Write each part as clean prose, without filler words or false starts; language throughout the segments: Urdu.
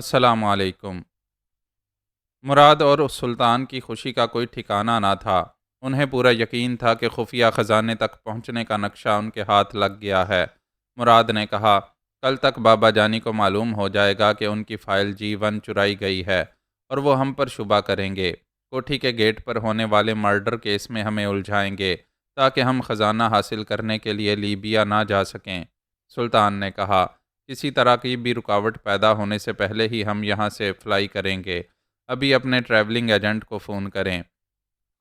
السلام علیکم۔ مراد اور اس سلطان کی خوشی کا کوئی ٹھکانہ نہ تھا۔ انہیں پورا یقین تھا کہ خفیہ خزانے تک پہنچنے کا نقشہ ان کے ہاتھ لگ گیا ہے۔ مراد نے کہا، کل تک بابا جانی کو معلوم ہو جائے گا کہ ان کی فائل G1 چرائی گئی ہے اور وہ ہم پر شبہ کریں گے۔ کوٹھی کے گیٹ پر ہونے والے مرڈر کیس میں ہمیں الجھائیں گے تاکہ ہم خزانہ حاصل کرنے کے لیے لیبیا نہ جا سکیں۔ سلطان نے کہا، کسی طرح کی بھی رکاوٹ پیدا ہونے سے پہلے ہی ہم یہاں سے فلائی کریں گے۔ ابھی اپنے ٹریولنگ ایجنٹ کو فون کریں۔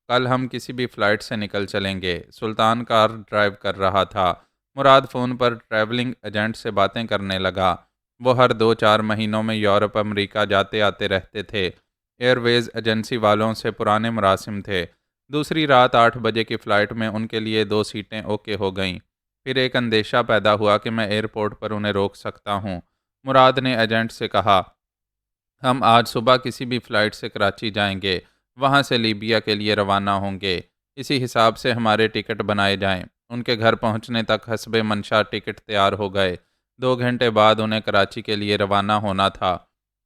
کل ہم کسی بھی فلائٹ سے نکل چلیں گے۔ سلطان کار ڈرائیو کر رہا تھا۔ مراد فون پر ٹریولنگ ایجنٹ سے باتیں کرنے لگا۔ وہ ہر 2-4 مہینوں میں یورپ امریکہ جاتے آتے رہتے تھے۔ ایئر ویز ایجنسی والوں سے پرانے مراسم تھے۔ دوسری رات 8 بجے کی فلائٹ میں ان کے لیے 2 سیٹیں اوکے ہو گئیں۔ پھر ایک اندیشہ پیدا ہوا کہ میں ایئرپورٹ پر انہیں روک سکتا ہوں۔ مراد نے ایجنٹ سے کہا، ہم آج صبح کسی بھی فلائٹ سے کراچی جائیں گے، وہاں سے لیبیا کے لیے روانہ ہوں گے۔ اسی حساب سے ہمارے ٹکٹ بنائے جائیں۔ ان کے گھر پہنچنے تک حسب منشا ٹکٹ تیار ہو گئے۔ 2 گھنٹے بعد انہیں کراچی کے لیے روانہ ہونا تھا۔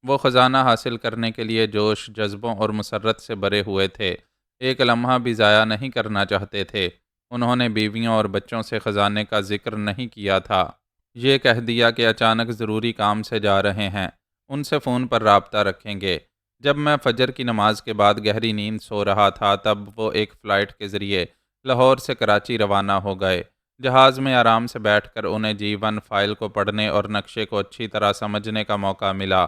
وہ خزانہ حاصل کرنے کے لیے جوش، جذبوں اور مسرت سے بھرے ہوئے تھے۔ ایک لمحہ بھی ضائع نہیں کرنا چاہتے تھے۔ انہوں نے بیویوں اور بچوں سے خزانے کا ذکر نہیں کیا تھا۔ یہ کہہ دیا کہ اچانک ضروری کام سے جا رہے ہیں، ان سے فون پر رابطہ رکھیں گے۔ جب میں فجر کی نماز کے بعد گہری نیند سو رہا تھا، تب وہ ایک فلائٹ کے ذریعے لاہور سے کراچی روانہ ہو گئے۔ جہاز میں آرام سے بیٹھ کر انہیں G1 فائل کو پڑھنے اور نقشے کو اچھی طرح سمجھنے کا موقع ملا۔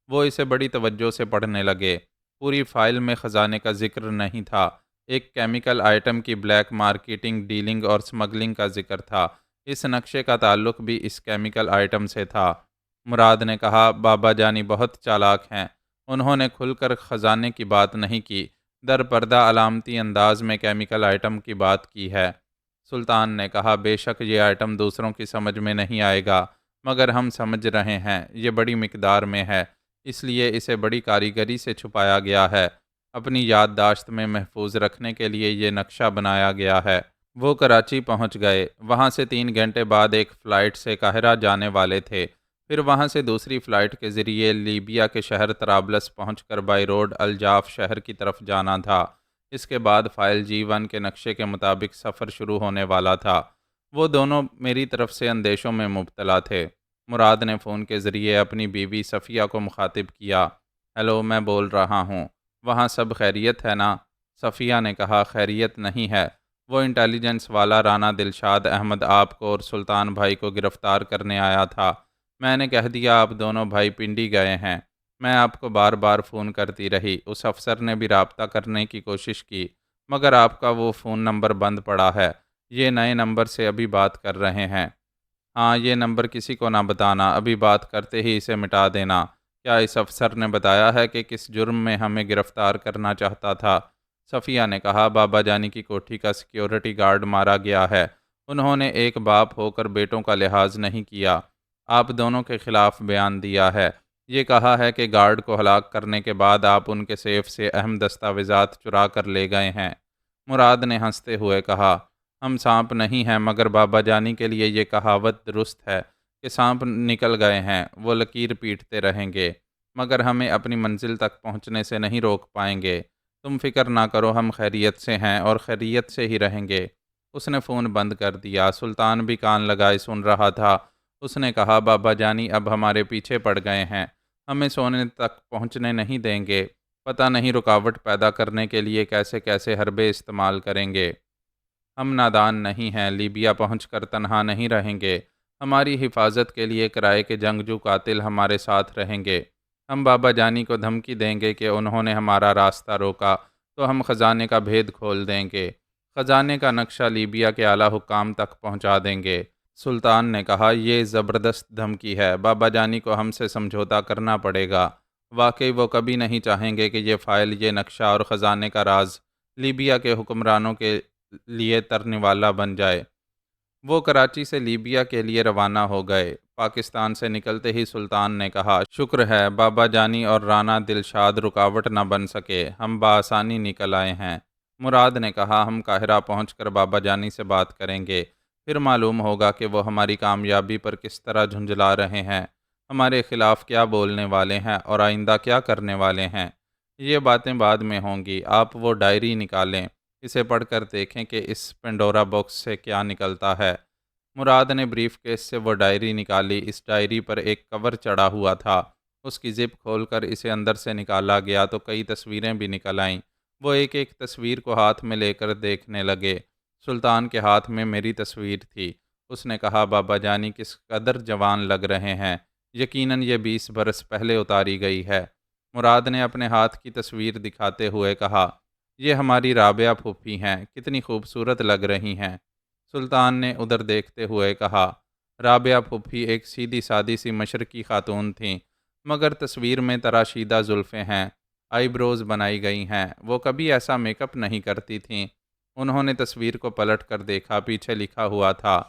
وہ اسے بڑی توجہ سے پڑھنے لگے۔ پوری فائل میں خزانے کا ذکر نہیں تھا۔ ایک کیمیکل آئٹم کی بلیک مارکیٹنگ، ڈیلنگ اور سمگلنگ کا ذکر تھا۔ اس نقشے کا تعلق بھی اس کیمیکل آئٹم سے تھا۔ مراد نے کہا، بابا جانی بہت چالاک ہیں۔ انہوں نے کھل کر خزانے کی بات نہیں کی، در پردہ علامتی انداز میں کیمیکل آئٹم کی بات کی ہے۔ سلطان نے کہا، بے شک یہ آئٹم دوسروں کی سمجھ میں نہیں آئے گا، مگر ہم سمجھ رہے ہیں یہ بڑی مقدار میں ہے، اس لیے اسے بڑی کاریگری سے چھپایا گیا ہے۔ اپنی یادداشت میں محفوظ رکھنے کے لیے یہ نقشہ بنایا گیا ہے۔ وہ کراچی پہنچ گئے۔ وہاں سے 3 گھنٹے بعد ایک فلائٹ سے قاہرہ جانے والے تھے۔ پھر وہاں سے دوسری فلائٹ کے ذریعے لیبیا کے شہر طرابلس پہنچ کر بائی روڈ الجاف شہر کی طرف جانا تھا۔ اس کے بعد فائل G1 کے نقشے کے مطابق سفر شروع ہونے والا تھا۔ وہ دونوں میری طرف سے اندیشوں میں مبتلا تھے۔ مراد نے فون کے ذریعے اپنی بیوی صفیہ کو مخاطب کیا۔ ہیلو، میں بول رہا ہوں، وہاں سب خیریت ہے نا؟ صفیہ نے کہا، خیریت نہیں ہے۔ وہ انٹیلیجنس والا رانا دلشاد احمد آپ کو اور سلطان بھائی کو گرفتار کرنے آیا تھا۔ میں نے کہہ دیا آپ دونوں بھائی پنڈی گئے ہیں۔ میں آپ کو بار بار فون کرتی رہی۔ اس افسر نے بھی رابطہ کرنے کی کوشش کی، مگر آپ کا وہ فون نمبر بند پڑا ہے۔ یہ نئے نمبر سے ابھی بات کر رہے ہیں۔ ہاں، یہ نمبر کسی کو نہ بتانا، ابھی بات کرتے ہی اسے مٹا دینا۔ کیا اس افسر نے بتایا ہے کہ کس جرم میں ہمیں گرفتار کرنا چاہتا تھا؟ صفیہ نے کہا، بابا جانی کی کوٹھی کا سیکیورٹی گارڈ مارا گیا ہے۔ انہوں نے ایک باپ ہو کر بیٹوں کا لحاظ نہیں کیا۔ آپ دونوں کے خلاف بیان دیا ہے۔ یہ کہا ہے کہ گارڈ کو ہلاک کرنے کے بعد آپ ان کے سیف سے اہم دستاویزات چرا کر لے گئے ہیں۔ مراد نے ہنستے ہوئے کہا، ہم سانپ نہیں ہیں، مگر بابا جانی کے لیے یہ کہاوت درست ہے کہ سانپ نکل گئے ہیں، وہ لکیر پیٹتے رہیں گے، مگر ہمیں اپنی منزل تک پہنچنے سے نہیں روک پائیں گے۔ تم فکر نہ کرو، ہم خیریت سے ہیں اور خیریت سے ہی رہیں گے۔ اس نے فون بند کر دیا۔ سلطان بھی کان لگائے سن رہا تھا۔ اس نے کہا، بابا جانی اب ہمارے پیچھے پڑ گئے ہیں، ہمیں سونے تک پہنچنے نہیں دیں گے، پتہ نہیں رکاوٹ پیدا کرنے کے لیے کیسے کیسے حربے استعمال کریں گے۔ ہم نادان نہیں ہیں، لیبیا پہنچ کر تنہا نہیں رہیں گے۔ ہماری حفاظت کے لیے کرائے کے جنگجو قاتل ہمارے ساتھ رہیں گے۔ ہم بابا جانی کو دھمکی دیں گے کہ انہوں نے ہمارا راستہ روکا تو ہم خزانے کا بھید کھول دیں گے، خزانے کا نقشہ لیبیا کے اعلیٰ حکام تک پہنچا دیں گے۔ سلطان نے کہا، یہ زبردست دھمکی ہے، بابا جانی کو ہم سے سمجھوتا کرنا پڑے گا۔ واقعی وہ کبھی نہیں چاہیں گے کہ یہ فائل، یہ نقشہ اور خزانے کا راز لیبیا کے حکمرانوں کے لیے ترنے والا بن جائے۔ وہ کراچی سے لیبیا کے لیے روانہ ہو گئے۔ پاکستان سے نکلتے ہی سلطان نے کہا، شکر ہے بابا جانی اور رانا دلشاد رکاوٹ نہ بن سکے، ہم بآسانی نکل آئے ہیں۔ مراد نے کہا، ہم قاہرہ پہنچ کر بابا جانی سے بات کریں گے، پھر معلوم ہوگا کہ وہ ہماری کامیابی پر کس طرح جھنجلا رہے ہیں۔ ہمارے خلاف کیا بولنے والے ہیں اور آئندہ کیا کرنے والے ہیں، یہ باتیں بعد میں ہوں گی۔ آپ وہ ڈائری نکالیں، اسے پڑھ کر دیکھیں کہ اس پنڈورا باکس سے کیا نکلتا ہے۔ مراد نے بریف کیس سے وہ ڈائری نکالی۔ اس ڈائری پر ایک کور چڑھا ہوا تھا۔ اس کی زپ کھول کر اسے اندر سے نکالا گیا تو کئی تصویریں بھی نکل آئیں۔ وہ ایک ایک تصویر کو ہاتھ میں لے کر دیکھنے لگے۔ سلطان کے ہاتھ میں میری تصویر تھی۔ اس نے کہا، بابا جانی کس قدر جوان لگ رہے ہیں، یقیناً یہ 20 برس پہلے اتاری گئی ہے۔ مراد نے اپنے ہاتھ کی تصویر دکھاتے ہوئے کہا، یہ ہماری رابعہ پھوپھی ہیں، کتنی خوبصورت لگ رہی ہیں۔ سلطان نے ادھر دیکھتے ہوئے کہا، رابعہ پھوپھی ایک سیدھی سادی سی مشرقی خاتون تھیں، مگر تصویر میں تراشیدہ زلفیں ہیں، آئی بروز بنائی گئی ہیں۔ وہ کبھی ایسا میک اپ نہیں کرتی تھیں۔ انہوں نے تصویر کو پلٹ کر دیکھا، پیچھے لکھا ہوا تھا،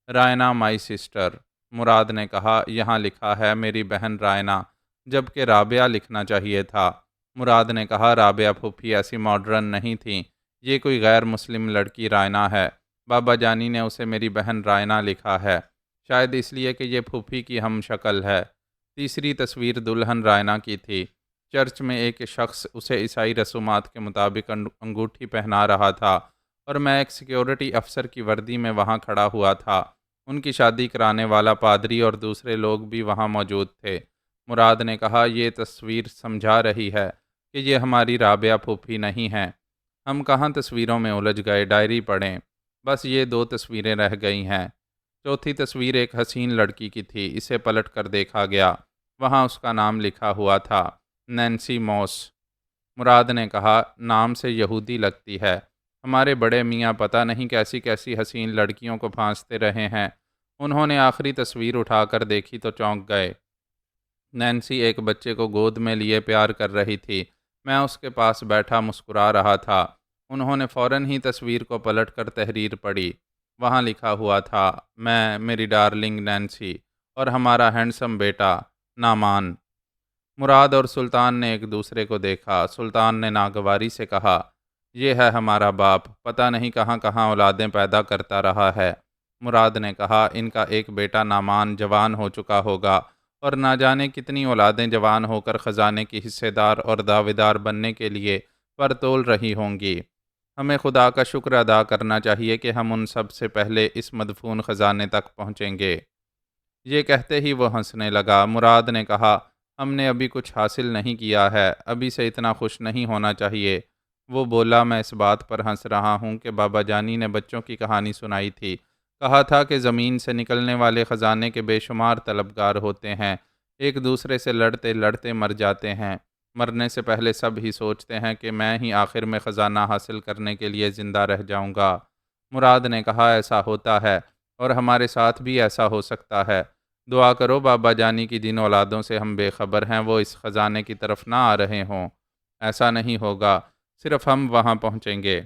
رائنا مائی سسٹر۔ مراد نے کہا، یہاں لکھا ہے میری بہن رائنا، جبکہ رابعہ لکھنا چاہیے تھا۔ مراد نے کہا، رابعہ پھوپھی ایسی ماڈرن نہیں تھیں، یہ کوئی غیر مسلم لڑکی رائنا ہے۔ بابا جانی نے اسے میری بہن رائنا لکھا ہے، شاید اس لیے کہ یہ پھوپھی کی ہم شکل ہے۔ تیسری تصویر دلہن رائنا کی تھی۔ چرچ میں ایک شخص اسے عیسائی رسومات کے مطابق انگوٹھی پہنا رہا تھا اور میں ایک سیکیورٹی افسر کی وردی میں وہاں کھڑا ہوا تھا۔ ان کی شادی کرانے والا پادری اور دوسرے لوگ بھی وہاں موجود تھے۔ مراد نے کہا، یہ تصویر سمجھا رہی ہے کہ یہ ہماری رابعہ پھوپھی نہیں ہیں۔ ہم کہاں تصویروں میں الجھ گئے، ڈائری پڑھیں، بس یہ 2 تصویریں رہ گئی ہیں۔ چوتھی تصویر ایک حسین لڑکی کی تھی۔ اسے پلٹ کر دیکھا گیا، وہاں اس کا نام لکھا ہوا تھا، نینسی موس۔ مراد نے کہا، نام سے یہودی لگتی ہے۔ ہمارے بڑے میاں پتہ نہیں کیسی کیسی حسین لڑکیوں کو پھانستے رہے ہیں۔ انہوں نے آخری تصویر اٹھا کر دیکھی تو چونک گئے۔ نینسی ایک بچے کو گود میں لیے پیار کر رہی تھی۔ میں اس کے پاس بیٹھا مسکرا رہا تھا۔ انہوں نے فوراً ہی تصویر کو پلٹ کر تحریر پڑھی۔ وہاں لکھا ہوا تھا، میں، میری ڈارلنگ نینسی اور ہمارا ہینڈسم بیٹا نعمان۔ مراد اور سلطان نے ایک دوسرے کو دیکھا۔ سلطان نے ناگواری سے کہا، یہ ہے ہمارا باپ، پتہ نہیں کہاں کہاں اولادیں پیدا کرتا رہا ہے۔ مراد نے کہا، ان کا ایک بیٹا نعمان جوان ہو چکا ہوگا اور نہ جانے کتنی اولادیں جوان ہو کر خزانے کی حصے دار اور دعویدار بننے کے لیے پر تول رہی ہوں گی۔ ہمیں خدا کا شکر ادا کرنا چاہیے کہ ہم ان سب سے پہلے اس مدفون خزانے تک پہنچیں گے۔ یہ کہتے ہی وہ ہنسنے لگا۔ مراد نے کہا، ہم نے ابھی کچھ حاصل نہیں کیا ہے، ابھی سے اتنا خوش نہیں ہونا چاہیے۔ وہ بولا، میں اس بات پر ہنس رہا ہوں کہ بابا جانی نے بچوں کی کہانی سنائی تھی، کہا تھا کہ زمین سے نکلنے والے خزانے کے بے شمار طلبگار ہوتے ہیں، ایک دوسرے سے لڑتے لڑتے مر جاتے ہیں، مرنے سے پہلے سب ہی سوچتے ہیں کہ میں ہی آخر میں خزانہ حاصل کرنے کے لیے زندہ رہ جاؤں گا۔ مراد نے کہا، ایسا ہوتا ہے اور ہمارے ساتھ بھی ایسا ہو سکتا ہے۔ دعا کرو بابا جانی کی جن اولادوں سے ہم بے خبر ہیں وہ اس خزانے کی طرف نہ آ رہے ہوں۔ ایسا نہیں ہوگا، صرف ہم وہاں پہنچیں گے۔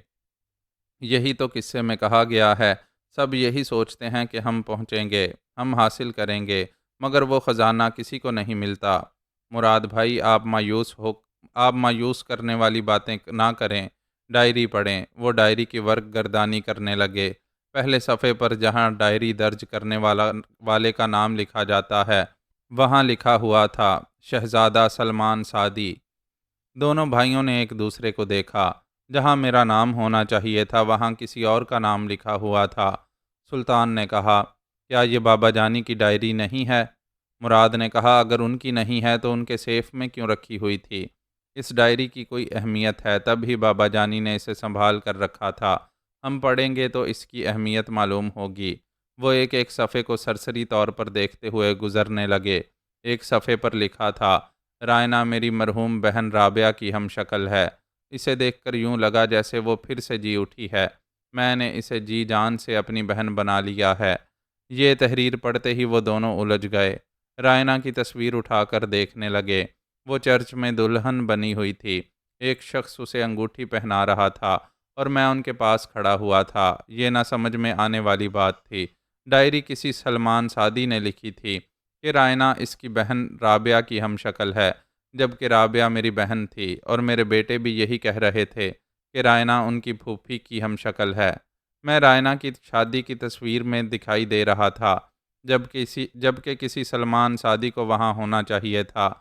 یہی تو قصے میں کہا گیا ہے، سب یہی سوچتے ہیں کہ ہم پہنچیں گے، ہم حاصل کریں گے، مگر وہ خزانہ کسی کو نہیں ملتا۔ مراد بھائی، آپ مایوس کرنے والی باتیں نہ کریں، ڈائری پڑھیں۔ وہ ڈائری کی ورق گردانی کرنے لگے۔ پہلے صفحے پر جہاں ڈائری درج کرنے والے کا نام لکھا جاتا ہے، وہاں لکھا ہوا تھا، شہزادہ سلمان سعدی۔ دونوں بھائیوں نے ایک دوسرے کو دیکھا۔ جہاں میرا نام ہونا چاہیے تھا وہاں کسی اور کا نام لکھا ہوا تھا۔ سلطان نے کہا، کیا یہ بابا جانی کی ڈائری نہیں ہے؟ مراد نے کہا، اگر ان کی نہیں ہے تو ان کے سیف میں کیوں رکھی ہوئی تھی؟ اس ڈائری کی کوئی اہمیت ہے، تب ہی بابا جانی نے اسے سنبھال کر رکھا تھا۔ ہم پڑھیں گے تو اس کی اہمیت معلوم ہوگی۔ وہ ایک ایک صفحے کو سرسری طور پر دیکھتے ہوئے گزرنے لگے۔ ایک صفحے پر لکھا تھا، رائنا میری مرحوم بہن رابعہ کی ہم شکل ہے۔ اسے دیکھ کر یوں لگا جیسے وہ پھر سے جی اٹھی ہے۔ میں نے اسے جی جان سے اپنی بہن بنا لیا ہے۔ یہ تحریر پڑھتے ہی وہ دونوں الجھ گئے۔ رائنا کی تصویر اٹھا کر دیکھنے لگے۔ وہ چرچ میں دلہن بنی ہوئی تھی۔ ایک شخص اسے انگوٹھی پہنا رہا تھا اور میں ان کے پاس کھڑا ہوا تھا۔ یہ نہ سمجھ میں آنے والی بات تھی۔ ڈائری کسی سلمان سعدی نے لکھی تھی کہ رائنا اس کی بہن رابعہ کی ہم شکل ہے، جبکہ رابعہ میری بہن تھی، اور میرے بیٹے بھی یہی کہہ رہے تھے کہ رائنا ان کی پھوپھی کی ہم شکل ہے۔ میں رائنا کی شادی کی تصویر میں دکھائی دے رہا تھا۔ جبکہ کسی سلمان سعدی کو وہاں ہونا چاہیے تھا۔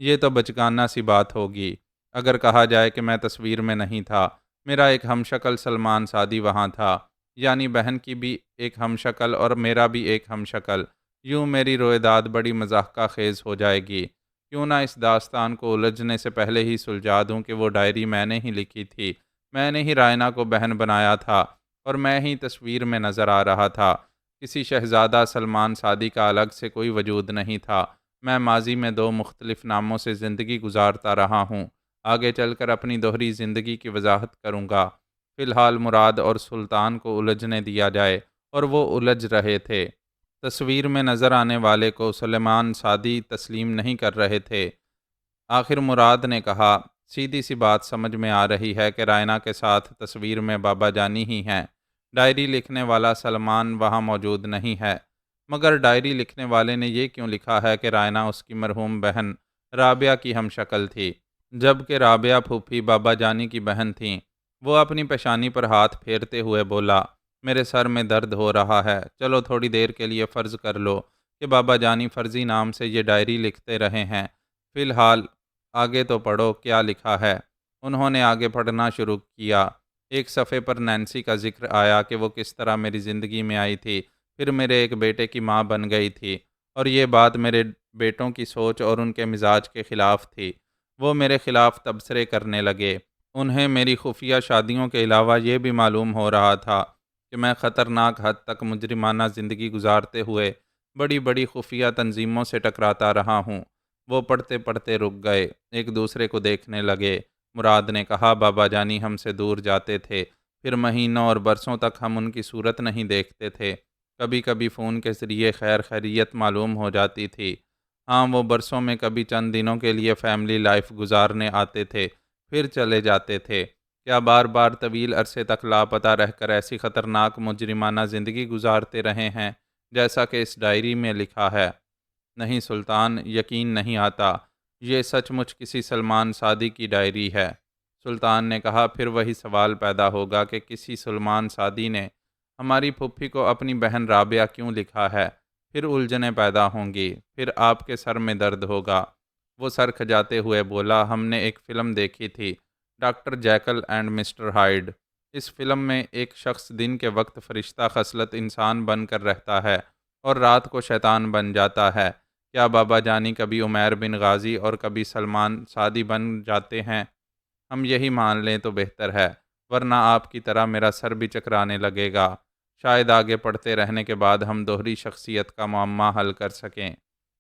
یہ تو بچگانہ سی بات ہوگی۔ اگر کہا جائے کہ میں تصویر میں نہیں تھا، میرا ایک ہم شکل سلمان سعدی وہاں تھا، یعنی بہن کی بھی ایک ہم شکل اور میرا بھی ایک ہم شکل، یوں میری رویداد بڑی مضحکہ خیز ہو جائے گی۔ کیوں نہ اس داستان کو الجھنے سے پہلے ہی سلجھا دوں کہ وہ ڈائری میں نے ہی لکھی تھی، میں نے ہی رائنا کو بہن بنایا تھا اور میں ہی تصویر میں نظر آ رہا تھا۔ کسی شہزادہ سلمان سعدی کا الگ سے کوئی وجود نہیں تھا۔ میں ماضی میں دو مختلف ناموں سے زندگی گزارتا رہا ہوں، آگے چل کر اپنی دوہری زندگی کی وضاحت کروں گا۔ فی الحال مراد اور سلطان کو الجھنے دیا جائے، اور وہ الجھ رہے تھے۔ تصویر میں نظر آنے والے کو سلیمان سعدی تسلیم نہیں کر رہے تھے۔ آخر مراد نے کہا، سیدھی سی بات سمجھ میں آ رہی ہے کہ رائنا کے ساتھ تصویر میں بابا جانی ہی ہیں۔ ڈائری لکھنے والا سلمان وہاں موجود نہیں ہے، مگر ڈائری لکھنے والے نے یہ کیوں لکھا ہے کہ رائنا اس کی مرحوم بہن رابعہ کی ہم شکل تھی، جبکہ رابعہ پھوپھی بابا جانی کی بہن تھیں؟ وہ اپنی پیشانی پر ہاتھ پھیرتے ہوئے بولا، میرے سر میں درد ہو رہا ہے، چلو تھوڑی دیر کے لیے فرض کر لو کہ بابا جانی فرضی نام سے یہ ڈائری لکھتے رہے ہیں۔ فی الحال آگے تو پڑھو کیا لکھا ہے۔ انہوں نے آگے پڑھنا شروع کیا۔ ایک صفحے پر نینسی کا ذکر آیا کہ وہ کس طرح میری زندگی میں آئی تھی، پھر میرے ایک بیٹے کی ماں بن گئی تھی، اور یہ بات میرے بیٹوں کی سوچ اور ان کے مزاج کے خلاف تھی۔ وہ میرے خلاف تبصرے کرنے لگے۔ انہیں میری خفیہ شادیوں کے علاوہ یہ بھی معلوم ہو رہا تھا کہ میں خطرناک حد تک مجرمانہ زندگی گزارتے ہوئے بڑی بڑی خفیہ تنظیموں سے ٹکراتا رہا ہوں۔ وہ پڑھتے پڑھتے رک گئے، ایک دوسرے کو دیکھنے لگے۔ مراد نے کہا، بابا جانی ہم سے دور جاتے تھے، پھر مہینوں اور برسوں تک ہم ان کی صورت نہیں دیکھتے تھے۔ کبھی کبھی فون کے ذریعے خیر خیریت معلوم ہو جاتی تھی۔ ہاں، وہ برسوں میں کبھی چند دنوں کے لیے فیملی لائف گزارنے آتے تھے، پھر چلے جاتے تھے۔ کیا بار بار طویل عرصے تک لاپتہ رہ کر ایسی خطرناک مجرمانہ زندگی گزارتے رہے ہیں جیسا کہ اس ڈائری میں لکھا ہے؟ نہیں سلطان، یقین نہیں آتا، یہ سچ مچ کسی سلمان سعدی کی ڈائری ہے۔ سلطان نے کہا، پھر وہی سوال پیدا ہوگا کہ کسی سلمان سعدی نے ہماری پھپھی کو اپنی بہن رابعہ کیوں لکھا ہے؟ پھر الجھنیں پیدا ہوں گی، پھر آپ کے سر میں درد ہوگا۔ وہ سر کھجاتے ہوئے بولا، ہم نے ایک فلم دیکھی تھی، Doctor Jekyll and Mister Hyde. اس فلم میں ایک شخص دن کے وقت فرشتہ خصلت انسان بن کر رہتا ہے اور رات کو شیطان بن جاتا ہے۔ کیا بابا جانی کبھی عمیر بن غازی اور کبھی سلمان سعدی بن جاتے ہیں؟ ہم یہی مان لیں تو بہتر ہے، ورنہ آپ کی طرح میرا سر بھی چکرانے لگے گا۔ شاید آگے پڑھتے رہنے کے بعد ہم دوہری شخصیت کا معمہ حل کر سکیں۔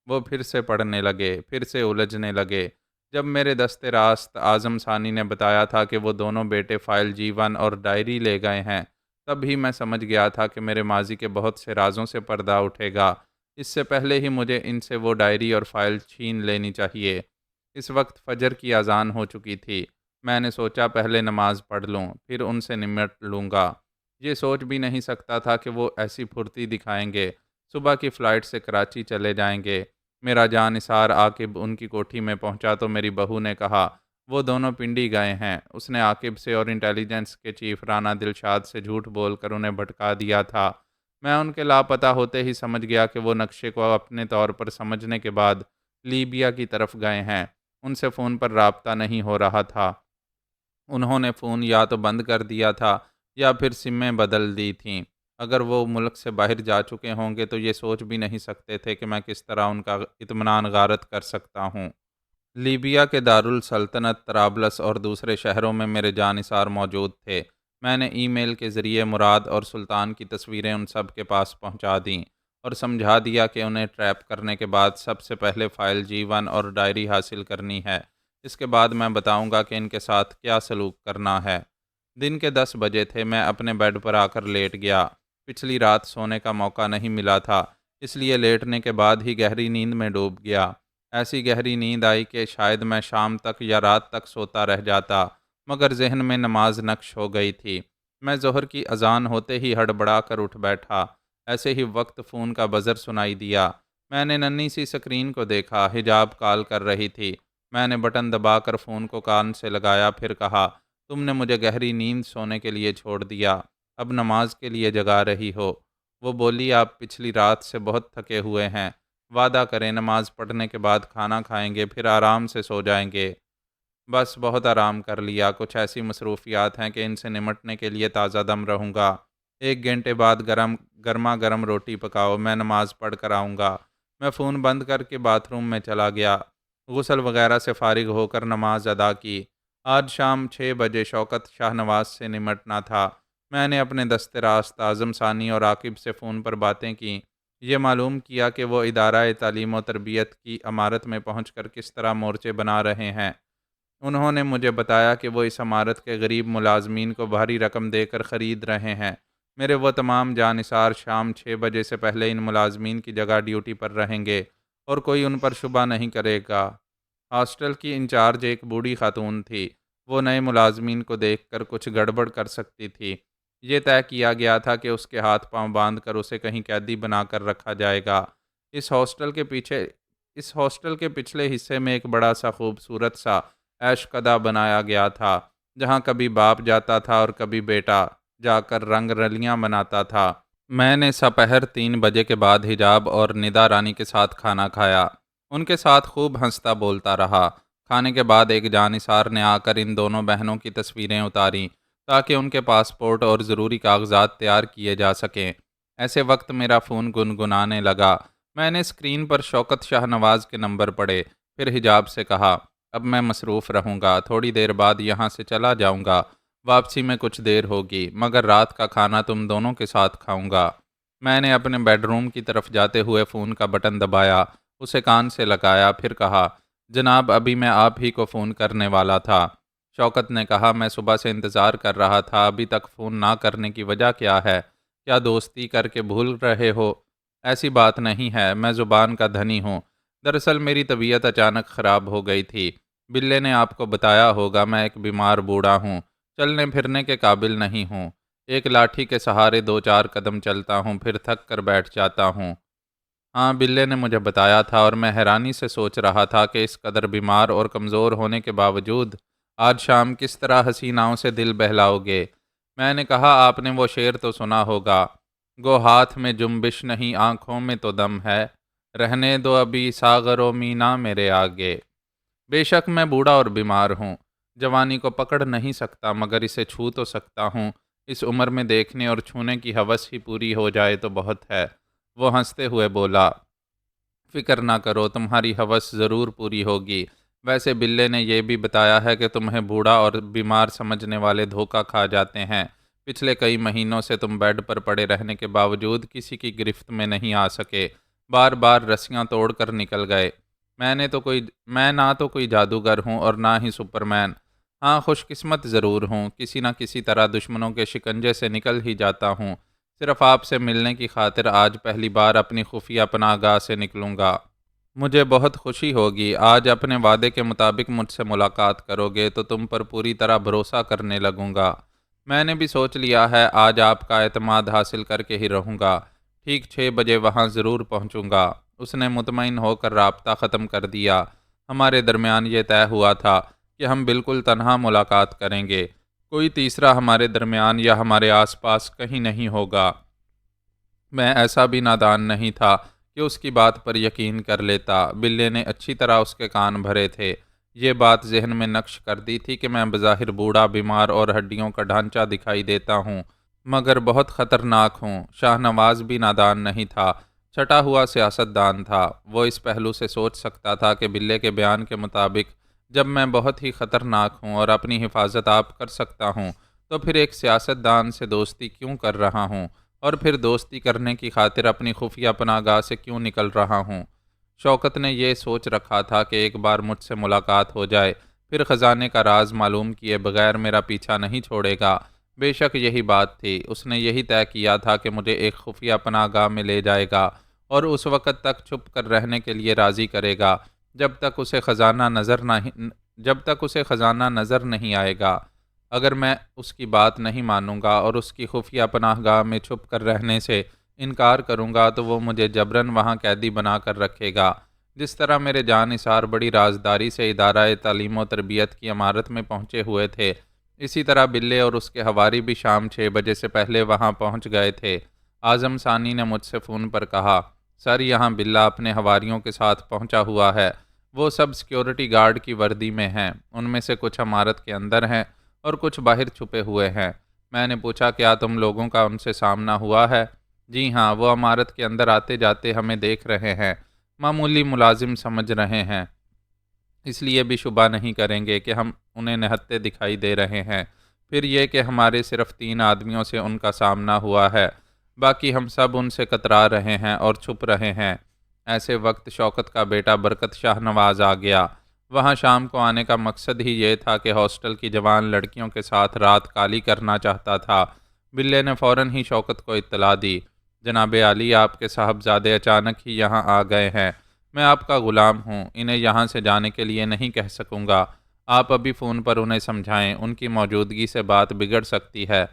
وہ پھر سے پڑھنے لگے، پھر سے الجھنے لگے۔ جب میرے دست راست اعظم ثانی نے بتایا تھا کہ وہ دونوں بیٹے فائل G1 اور ڈائری لے گئے ہیں، تب ہی میں سمجھ گیا تھا کہ میرے ماضی کے بہت سے رازوں سے پردہ اٹھے گا۔ اس سے پہلے ہی مجھے ان سے وہ ڈائری اور فائل چھین لینی چاہیے۔ اس وقت فجر کی اذان ہو چکی تھی۔ میں نے سوچا پہلے نماز پڑھ لوں، پھر ان سے نمٹ لوں گا۔ یہ سوچ بھی نہیں سکتا تھا کہ وہ ایسی پھرتی دکھائیں گے۔ صبح کی فلائٹ سے کراچی چلے جائیں گے۔ میرا جاں نثار عاقب ان کی کوٹھی میں پہنچا تو میری بہو نے کہا، وہ دونوں پنڈی گئے ہیں۔ اس نے عاقب سے اور انٹیلیجنس کے چیف رانا دلشاد سے جھوٹ بول کر انہیں بھٹکا دیا تھا۔ میں ان کے لاپتہ ہوتے ہی سمجھ گیا کہ وہ نقشے کو اپنے طور پر سمجھنے کے بعد لیبیا کی طرف گئے ہیں۔ ان سے فون پر رابطہ نہیں ہو رہا تھا۔ انہوں نے فون یا تو بند کر دیا تھا یا پھر سمیں بدل دی تھیں۔ اگر وہ ملک سے باہر جا چکے ہوں گے تو یہ سوچ بھی نہیں سکتے تھے کہ میں کس طرح ان کا اطمینان غارت کر سکتا ہوں۔ لیبیا کے دارالسلطنت طرابلس اور دوسرے شہروں میں میرے جانثار موجود تھے۔ میں نے ای میل کے ذریعے مراد اور سلطان کی تصویریں ان سب کے پاس پہنچا دیں اور سمجھا دیا کہ انہیں ٹریپ کرنے کے بعد سب سے پہلے فائل G1 اور ڈائری حاصل کرنی ہے۔ اس کے بعد میں بتاؤں گا کہ ان کے ساتھ کیا سلوک کرنا ہے۔ دن کے 10 بجے تھے۔ میں اپنے بیڈ پر آ کر لیٹ گیا۔ پچھلی رات سونے کا موقع نہیں ملا تھا، اس لیے لیٹنے کے بعد ہی گہری نیند میں ڈوب گیا۔ ایسی گہری نیند آئی کہ شاید میں شام تک یا رات تک سوتا رہ جاتا، مگر ذہن میں نماز نقش ہو گئی تھی۔ میں ظہر کی اذان ہوتے ہی ہڑبڑا کر اٹھ بیٹھا۔ ایسے ہی وقت فون کا بزر سنائی دیا۔ میں نے ننھی سی سکرین کو دیکھا، حجاب کال کر رہی تھی۔ میں نے بٹن دبا کر فون کو کان سے لگایا، پھر کہا، تم نے مجھے گہری نیند سونے کے لیے چھوڑ دیا، اب نماز کے لیے جگا رہی ہو۔ وہ بولی آپ پچھلی رات سے بہت تھکے ہوئے ہیں، وعدہ کریں نماز پڑھنے کے بعد کھانا کھائیں گے پھر آرام سے سو جائیں گے۔ بس بہت آرام کر لیا، کچھ ایسی مصروفیات ہیں کہ ان سے نمٹنے کے لیے تازہ دم رہوں گا۔ 1 گھنٹے بعد گرما گرم روٹی پکاؤ، میں نماز پڑھ کر آؤں گا۔ میں فون بند کر کے باتھ روم میں چلا گیا، غسل وغیرہ سے فارغ ہو کر نماز ادا کی۔ آج شام 6 بجے شوکت شاہ نواز سے نمٹنا تھا۔ میں نے اپنے دست راست اعظم ثانی اور عاقب سے فون پر باتیں کیں، یہ معلوم کیا کہ وہ ادارہ تعلیم و تربیت کی عمارت میں پہنچ کر کس طرح مورچے بنا رہے ہیں۔ انہوں نے مجھے بتایا کہ وہ اس عمارت کے غریب ملازمین کو بھاری رقم دے کر خرید رہے ہیں۔ میرے وہ تمام جانثار شام 6 بجے سے پہلے ان ملازمین کی جگہ ڈیوٹی پر رہیں گے اور کوئی ان پر شبہ نہیں کرے گا۔ ہاسٹل کی انچارج ایک بوڑھی خاتون تھی، وہ نئے ملازمین کو دیکھ کر کچھ گڑبڑ کر سکتی تھی۔ یہ طے کیا گیا تھا کہ اس کے ہاتھ پاؤں باندھ کر اسے کہیں قیدی بنا کر رکھا جائے گا۔ اس ہاسٹل کے پچھلے حصے میں ایک بڑا سا خوبصورت سا عیش کدہ بنایا گیا تھا، جہاں کبھی باپ جاتا تھا اور کبھی بیٹا جا کر رنگ رلیاں بناتا تھا۔ میں نے سپہر 3 بجے کے بعد حجاب اور ندا رانی کے ساتھ کھانا کھایا، ان کے ساتھ خوب ہنستا بولتا رہا۔ کھانے کے بعد ایک جانثار نے آ کر ان دونوں بہنوں کی تصویریں اتاریں تاکہ ان کے پاسپورٹ اور ضروری کاغذات تیار کیے جا سکیں۔ ایسے وقت میرا فون گنگنانے لگا۔ میں نے اسکرین پر شوکت شاہ نواز کے نمبر پڑھے، پھر حجاب سے کہا، اب میں مصروف رہوں گا، تھوڑی دیر بعد یہاں سے چلا جاؤں گا، واپسی میں کچھ دیر ہوگی، مگر رات کا کھانا تم دونوں کے ساتھ کھاؤں گا۔ میں نے اپنے بیڈ روم کی طرف جاتے ہوئے فون کا بٹن دبایا، اسے کان سے لگایا، پھر کہا، جناب ابھی میں آپ ہی کو فون کرنے والا تھا۔ شوکت نے کہا، میں صبح سے انتظار کر رہا تھا، ابھی تک فون نہ کرنے کی وجہ کیا ہے؟ کیا دوستی کر کے بھول رہے ہو؟ ایسی بات نہیں ہے، میں زبان کا دھنی ہوں۔ دراصل میری طبیعت اچانک خراب ہو گئی تھی، بلے نے آپ کو بتایا ہوگا، میں ایک بیمار بوڑھا ہوں، چلنے پھرنے کے قابل نہیں ہوں، ایک لاٹھی کے سہارے 2-4 قدم چلتا ہوں پھر تھک کر بیٹھ جاتا ہوں۔ ہاں، بلے نے مجھے بتایا تھا اور میں حیرانی سے سوچ رہا تھا کہ اس قدر بیمار اور کمزور ہونے کے باوجود آج شام کس طرح حسیناؤں سے دل بہلاؤ گے۔ میں نے کہا، آپ نے وہ شعر تو سنا ہوگا، گو ہاتھ میں جنبش نہیں آنکھوں میں تو دم ہے، رہنے دو ابھی ساغر و مینا میرے آگے۔ بے شک میں بوڑھا اور بیمار ہوں، جوانی کو پکڑ نہیں سکتا مگر اسے چھو تو سکتا ہوں۔ اس عمر میں دیکھنے اور چھونے کی ہوس ہی پوری ہو جائے تو بہت ہے۔ وہ ہنستے ہوئے بولا، فکر نہ کرو، تمہاری ہوس ضرور پوری ہوگی۔ ویسے بلے نے یہ بھی بتایا ہے کہ تمہیں بوڑھا اور بیمار سمجھنے والے دھوکہ کھا جاتے ہیں۔ پچھلے کئی مہینوں سے تم بیڈ پر پڑے رہنے کے باوجود کسی کی گرفت میں نہیں آ سکے، بار بار رسیاں توڑ کر نکل گئے۔ میں نہ تو کوئی جادوگر ہوں اور نہ ہی سپرمین، ہاں خوش قسمت ضرور ہوں، کسی نہ کسی طرح دشمنوں کے شکنجے سے نکل ہی جاتا ہوں۔ صرف آپ سے ملنے کی خاطر آج پہلی بار اپنی خفیہ پناہ گاہ سے نکلوں گا۔ مجھے بہت خوشی ہوگی، آج اپنے وعدے کے مطابق مجھ سے ملاقات کرو گے تو تم پر پوری طرح بھروسہ کرنے لگوں گا۔ میں نے بھی سوچ لیا ہے، آج آپ کا اعتماد حاصل کر کے ہی رہوں گا۔ ٹھیک 6 بجے وہاں ضرور پہنچوں گا۔ اس نے مطمئن ہو کر رابطہ ختم کر دیا۔ ہمارے درمیان یہ طے ہوا تھا کہ ہم بالکل تنہا ملاقات کریں گے، کوئی تیسرا ہمارے درمیان یا ہمارے آس پاس کہیں نہیں ہوگا۔ میں ایسا بھی نادان نہیں تھا کہ اس کی بات پر یقین کر لیتا۔ بلے نے اچھی طرح اس کے کان بھرے تھے، یہ بات ذہن میں نقش کر دی تھی کہ میں بظاہر بوڑھا، بیمار اور ہڈیوں کا ڈھانچہ دکھائی دیتا ہوں مگر بہت خطرناک ہوں۔ شاہ نواز بھی نادان نہیں تھا، چھٹا ہوا سیاستدان تھا۔ وہ اس پہلو سے سوچ سکتا تھا کہ بلے کے بیان کے مطابق جب میں بہت ہی خطرناک ہوں اور اپنی حفاظت آپ کر سکتا ہوں تو پھر ایک سیاستدان سے دوستی کیوں کر رہا ہوں، اور پھر دوستی کرنے کی خاطر اپنی خفیہ پناہ گاہ سے کیوں نکل رہا ہوں۔ شوکت نے یہ سوچ رکھا تھا کہ ایک بار مجھ سے ملاقات ہو جائے پھر خزانے کا راز معلوم کیے بغیر میرا پیچھا نہیں چھوڑے گا۔ بے شک یہی بات تھی، اس نے یہی طے کیا تھا کہ مجھے ایک خفیہ پناہ گاہ میں لے جائے گا اور اس وقت تک چھپ کر رہنے کے لیے راضی کرے گا جب تک اسے خزانہ نظر نہیں آئے گا۔ اگر میں اس کی بات نہیں مانوں گا اور اس کی خفیہ پناہ گاہ میں چھپ کر رہنے سے انکار کروں گا تو وہ مجھے جبراً وہاں قیدی بنا کر رکھے گا۔ جس طرح میرے جانثار بڑی رازداری سے ادارہ تعلیم و تربیت کی عمارت میں پہنچے ہوئے تھے، اسی طرح بلے اور اس کے حواری بھی شام 6 بجے سے پہلے وہاں پہنچ گئے تھے۔ اعظم ثانی نے مجھ سے فون پر کہا، سر یہاں بلّہ اپنے حواریوں کے ساتھ پہنچا ہوا ہے۔ وہ سب سیکیورٹی گارڈ کی وردی میں ہیں، ان میں سے کچھ عمارت کے اندر ہیں اور کچھ باہر چھپے ہوئے ہیں۔ میں نے پوچھا، کیا تم لوگوں کا ان سے سامنا ہوا ہے؟ جی ہاں، وہ عمارت کے اندر آتے جاتے ہمیں دیکھ رہے ہیں، معمولی ملازم سمجھ رہے ہیں، اس لیے بھی شبہ نہیں کریں گے کہ ہم انہیں نہتے دکھائی دے رہے ہیں۔ پھر یہ کہ ہمارے صرف 3 آدمیوں سے ان کا سامنا ہوا ہے، باقی ہم سب ان سے کترا رہے ہیں اور چھپ رہے ہیں۔ ایسے وقت شوکت کا بیٹا برکت شاہ نواز آ گیا۔ وہاں شام کو آنے کا مقصد ہی یہ تھا کہ ہاسٹل کی جوان لڑکیوں کے ساتھ رات کالی کرنا چاہتا تھا۔ بلے نے فوراً ہی شوکت کو اطلاع دی، جناب عالی، آپ کے صاحبزادے اچانک ہی یہاں آ گئے ہیں۔ میں آپ کا غلام ہوں، انہیں یہاں سے جانے کے لیے نہیں کہہ سکوں گا۔ آپ ابھی فون پر انہیں سمجھائیں، ان کی موجودگی سے بات بگڑ سکتی ہے۔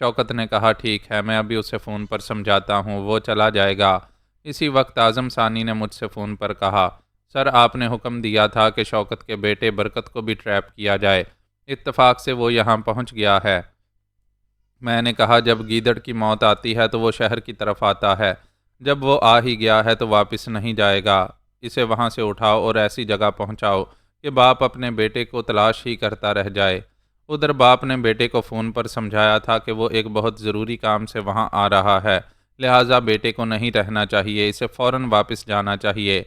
شوکت نے کہا، ٹھیک ہے، میں ابھی اسے فون پر سمجھاتا ہوں، وہ چلا جائے گا۔ اسی وقت اعظم ثانی نے مجھ سے فون پر کہا، سر آپ نے حکم دیا تھا کہ شوکت کے بیٹے برکت کو بھی ٹریپ کیا جائے، اتفاق سے وہ یہاں پہنچ گیا ہے۔ میں نے کہا، جب گیدڑ کی موت آتی ہے تو وہ شہر کی طرف آتا ہے، جب وہ آ ہی گیا ہے تو واپس نہیں جائے گا۔ اسے وہاں سے اٹھاؤ اور ایسی جگہ پہنچاؤ کہ باپ اپنے بیٹے کو تلاش ہی کرتا رہ جائے۔ ادھر باپ نے بیٹے کو فون پر سمجھایا تھا کہ وہ ایک بہت ضروری کام سے وہاں آ رہا ہے، لہٰذا بیٹے کو نہیں رہنا چاہیے، اسے فوراً واپس جانا چاہیے۔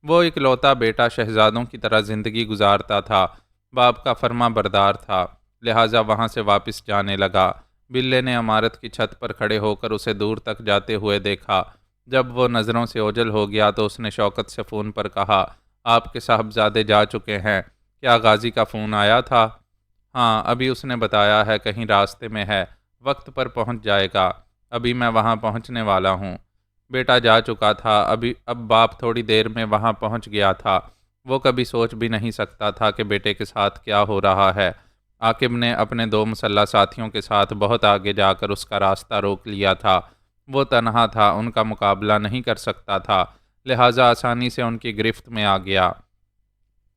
وہ اکلوتا بیٹا شہزادوں کی طرح زندگی گزارتا تھا، باپ کا فرما بردار تھا، لہٰذا وہاں سے واپس جانے لگا۔ بلے نے عمارت کی چھت پر کھڑے ہو کر اسے دور تک جاتے ہوئے دیکھا۔ جب وہ نظروں سے اوجھل ہو گیا تو اس نے شوکت سے فون پر کہا، آپ کے صاحبزادے جا چکے ہیں، کیا غازی کا فون آیا تھا؟ ہاں، ابھی اس نے بتایا ہے کہیں راستے میں ہے، وقت پر پہنچ جائے گا، ابھی میں وہاں پہنچنے والا ہوں۔ بیٹا جا چکا تھا، اب باپ تھوڑی دیر میں وہاں پہنچ گیا تھا۔ وہ کبھی سوچ بھی نہیں سکتا تھا کہ بیٹے کے ساتھ کیا ہو رہا ہے۔ عاقب نے اپنے 2 مسلح ساتھیوں کے ساتھ بہت آگے جا کر اس کا راستہ روک لیا تھا۔ وہ تنہا تھا، ان کا مقابلہ نہیں کر سکتا تھا، لہٰذا آسانی سے ان کی گرفت میں آ گیا۔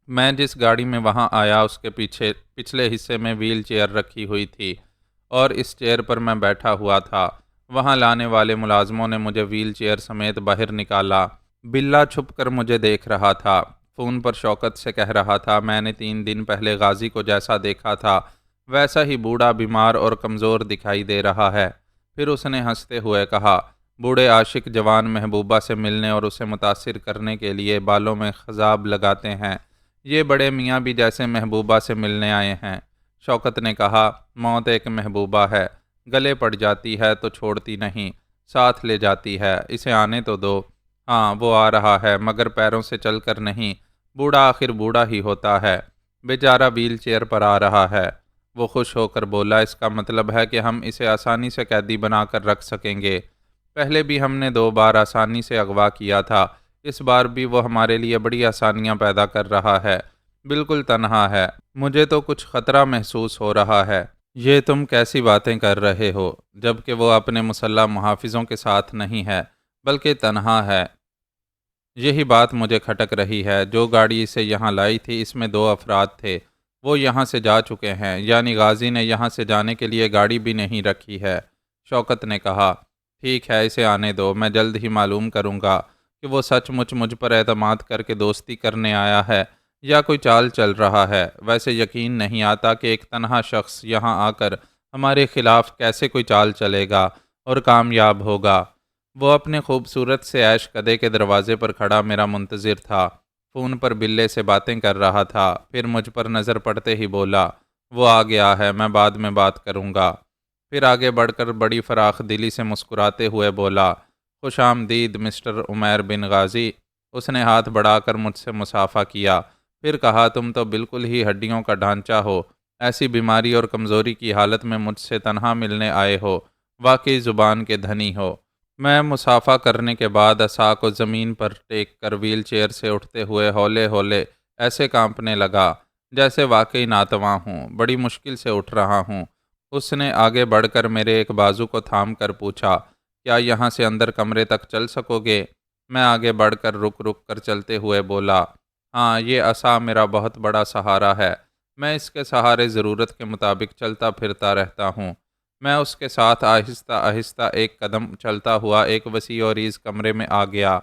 میں جس گاڑی میں وہاں آیا اس کے پچھلے حصے میں ویل چیئر رکھی ہوئی تھی اور اس چیئر پر میں بیٹھا ہوا تھا۔ وہاں لانے والے ملازموں نے مجھے ویل چیئر سمیت باہر نکالا۔ بلّہ چھپ کر مجھے دیکھ رہا تھا، فون پر شوکت سے کہہ رہا تھا، میں نے 3 دن پہلے غازی کو جیسا دیکھا تھا ویسا ہی بوڑھا، بیمار اور کمزور دکھائی دے رہا ہے۔ پھر اس نے ہنستے ہوئے کہا، بوڑھے عاشق جوان محبوبہ سے ملنے اور اسے متاثر کرنے کے لیے بالوں میں خضاب لگاتے ہیں، یہ بڑے میاں بھی جیسے محبوبہ سے ملنے آئے ہیں۔ شوکت نے کہا، موت ایک محبوبہ ہے، گلے پڑ جاتی ہے تو چھوڑتی نہیں، ساتھ لے جاتی ہے، اسے آنے تو دو۔ ہاں، وہ آ رہا ہے، مگر پیروں سے چل کر نہیں، بوڑھا آخر بوڑھا ہی ہوتا ہے، بیچارہ ویل چیئر پر آ رہا ہے۔ وہ خوش ہو کر بولا، اس کا مطلب ہے کہ ہم اسے آسانی سے قیدی بنا کر رکھ سکیں گے۔ پہلے بھی ہم نے 2 بار آسانی سے اغوا کیا تھا، اس بار بھی وہ ہمارے لیے بڑی آسانیاں پیدا کر رہا ہے۔ بالکل تنہا ہے، مجھے تو کچھ خطرہ محسوس ہو رہا ہے۔ یہ تم کیسی باتیں کر رہے ہو، جبکہ وہ اپنے مسلح محافظوں کے ساتھ نہیں ہے بلکہ تنہا ہے؟ یہی بات مجھے کھٹک رہی ہے، جو گاڑی اسے یہاں لائی تھی اس میں 2 افراد تھے، وہ یہاں سے جا چکے ہیں، یعنی غازی نے یہاں سے جانے کے لیے گاڑی بھی نہیں رکھی ہے۔ شوکت نے کہا، ٹھیک ہے، اسے آنے دو، میں جلد ہی معلوم کروں گا کہ وہ سچ مچ مجھ پر اعتماد کر کے دوستی کرنے آیا ہے یا کوئی چال چل رہا ہے۔ ویسے یقین نہیں آتا کہ ایک تنہا شخص یہاں آ کر ہمارے خلاف کیسے کوئی چال چلے گا اور کامیاب ہوگا۔ وہ اپنے خوبصورت سے عیش کدے کے دروازے پر کھڑا میرا منتظر تھا، فون پر بلے سے باتیں کر رہا تھا، پھر مجھ پر نظر پڑتے ہی بولا، وہ آ گیا ہے، میں بعد میں بات کروں گا۔ پھر آگے بڑھ کر بڑی فراخ دلی سے مسکراتے ہوئے بولا، خوش آمدید مسٹر عمیر بن غازی۔ اس نے ہاتھ بڑھا کر مجھ سے مصافحہ کیا، پھر کہا، تم تو بالکل ہی ہڈیوں کا ڈھانچہ ہو، ایسی بیماری اور کمزوری کی حالت میں مجھ سے تنہا ملنے آئے ہو، واقعی زبان کے دھنی ہو۔ میں مصافحہ کرنے کے بعد عصا کو زمین پر ٹیک کر ویل چیئر سے اٹھتے ہوئے ہولے ہولے ایسے کانپنے لگا جیسے واقعی ناتواں ہوں، بڑی مشکل سے اٹھ رہا ہوں۔ اس نے آگے بڑھ کر میرے ایک بازو کو تھام کر پوچھا، کیا یہاں سے اندر کمرے تک چل سکو گے؟ میں آگے بڑھ کر رک رک کر چلتے ہوئے بولا، ہاں، یہ عصا میرا بہت بڑا سہارا ہے، میں اس کے سہارے ضرورت کے مطابق چلتا پھرتا رہتا ہوں۔ میں اس کے ساتھ آہستہ آہستہ ایک قدم چلتا ہوا ایک وسیع اور عریض کمرے میں آ گیا۔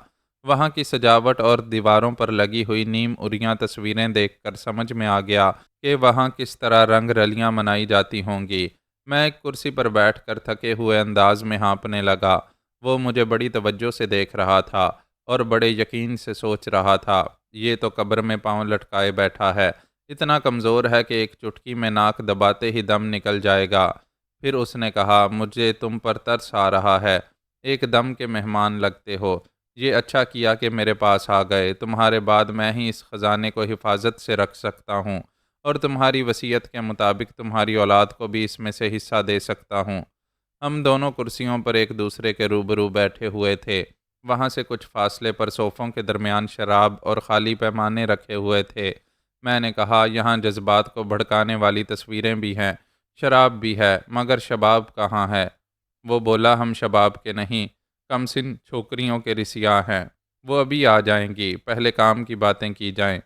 وہاں کی سجاوٹ اور دیواروں پر لگی ہوئی نیم اریاں تصویریں دیکھ کر سمجھ میں آ گیا کہ وہاں کس طرح رنگ رلیاں منائی جاتی ہوں گی۔ میں ایک کرسی پر بیٹھ کر تھکے ہوئے انداز میں ہانپنے لگا۔ وہ مجھے بڑی توجہ سے دیکھ رہا تھا اور بڑے یقین سے سوچ رہا تھا، یہ تو قبر میں پاؤں لٹکائے بیٹھا ہے، اتنا کمزور ہے کہ ایک چٹکی میں ناک دباتے ہی دم نکل جائے گا۔ پھر اس نے کہا، مجھے تم پر ترس آ رہا ہے، ایک دم کے مہمان لگتے ہو، یہ اچھا کیا کہ میرے پاس آ گئے، تمہارے بعد میں ہی اس خزانے کو حفاظت سے رکھ سکتا ہوں اور تمہاری وصیت کے مطابق تمہاری اولاد کو بھی اس میں سے حصہ دے سکتا ہوں۔ ہم دونوں کرسیوں پر ایک دوسرے کے روبرو بیٹھے ہوئے تھے۔ وہاں سے کچھ فاصلے پر صوفوں کے درمیان شراب اور خالی پیمانے رکھے ہوئے تھے۔ میں نے کہا، یہاں جذبات کو بھڑکانے والی تصویریں بھی ہیں، شراب بھی ہے، مگر شباب کہاں ہے؟ وہ بولا، ہم شباب کے نہیں، کم سن چھوکریوں کے رسیاں ہیں، وہ ابھی آ جائیں گی، پہلے کام کی باتیں کی جائیں۔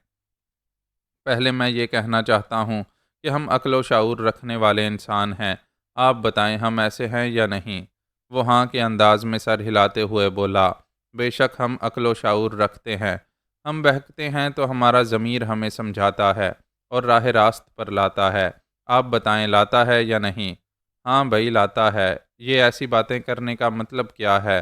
پہلے میں یہ کہنا چاہتا ہوں کہ ہم عقل و شعور رکھنے والے انسان ہیں، آپ بتائیں ہم ایسے ہیں یا نہیں؟ وہ ہاں کے انداز میں سر ہلاتے ہوئے بولا، بے شک ہم عقل و شعور رکھتے ہیں، ہم بہکتے ہیں تو ہمارا ضمیر ہمیں سمجھاتا ہے اور راہ راست پر لاتا ہے، آپ بتائیں لاتا ہے یا نہیں؟ ہاں بھائی لاتا ہے، یہ ایسی باتیں کرنے کا مطلب کیا ہے؟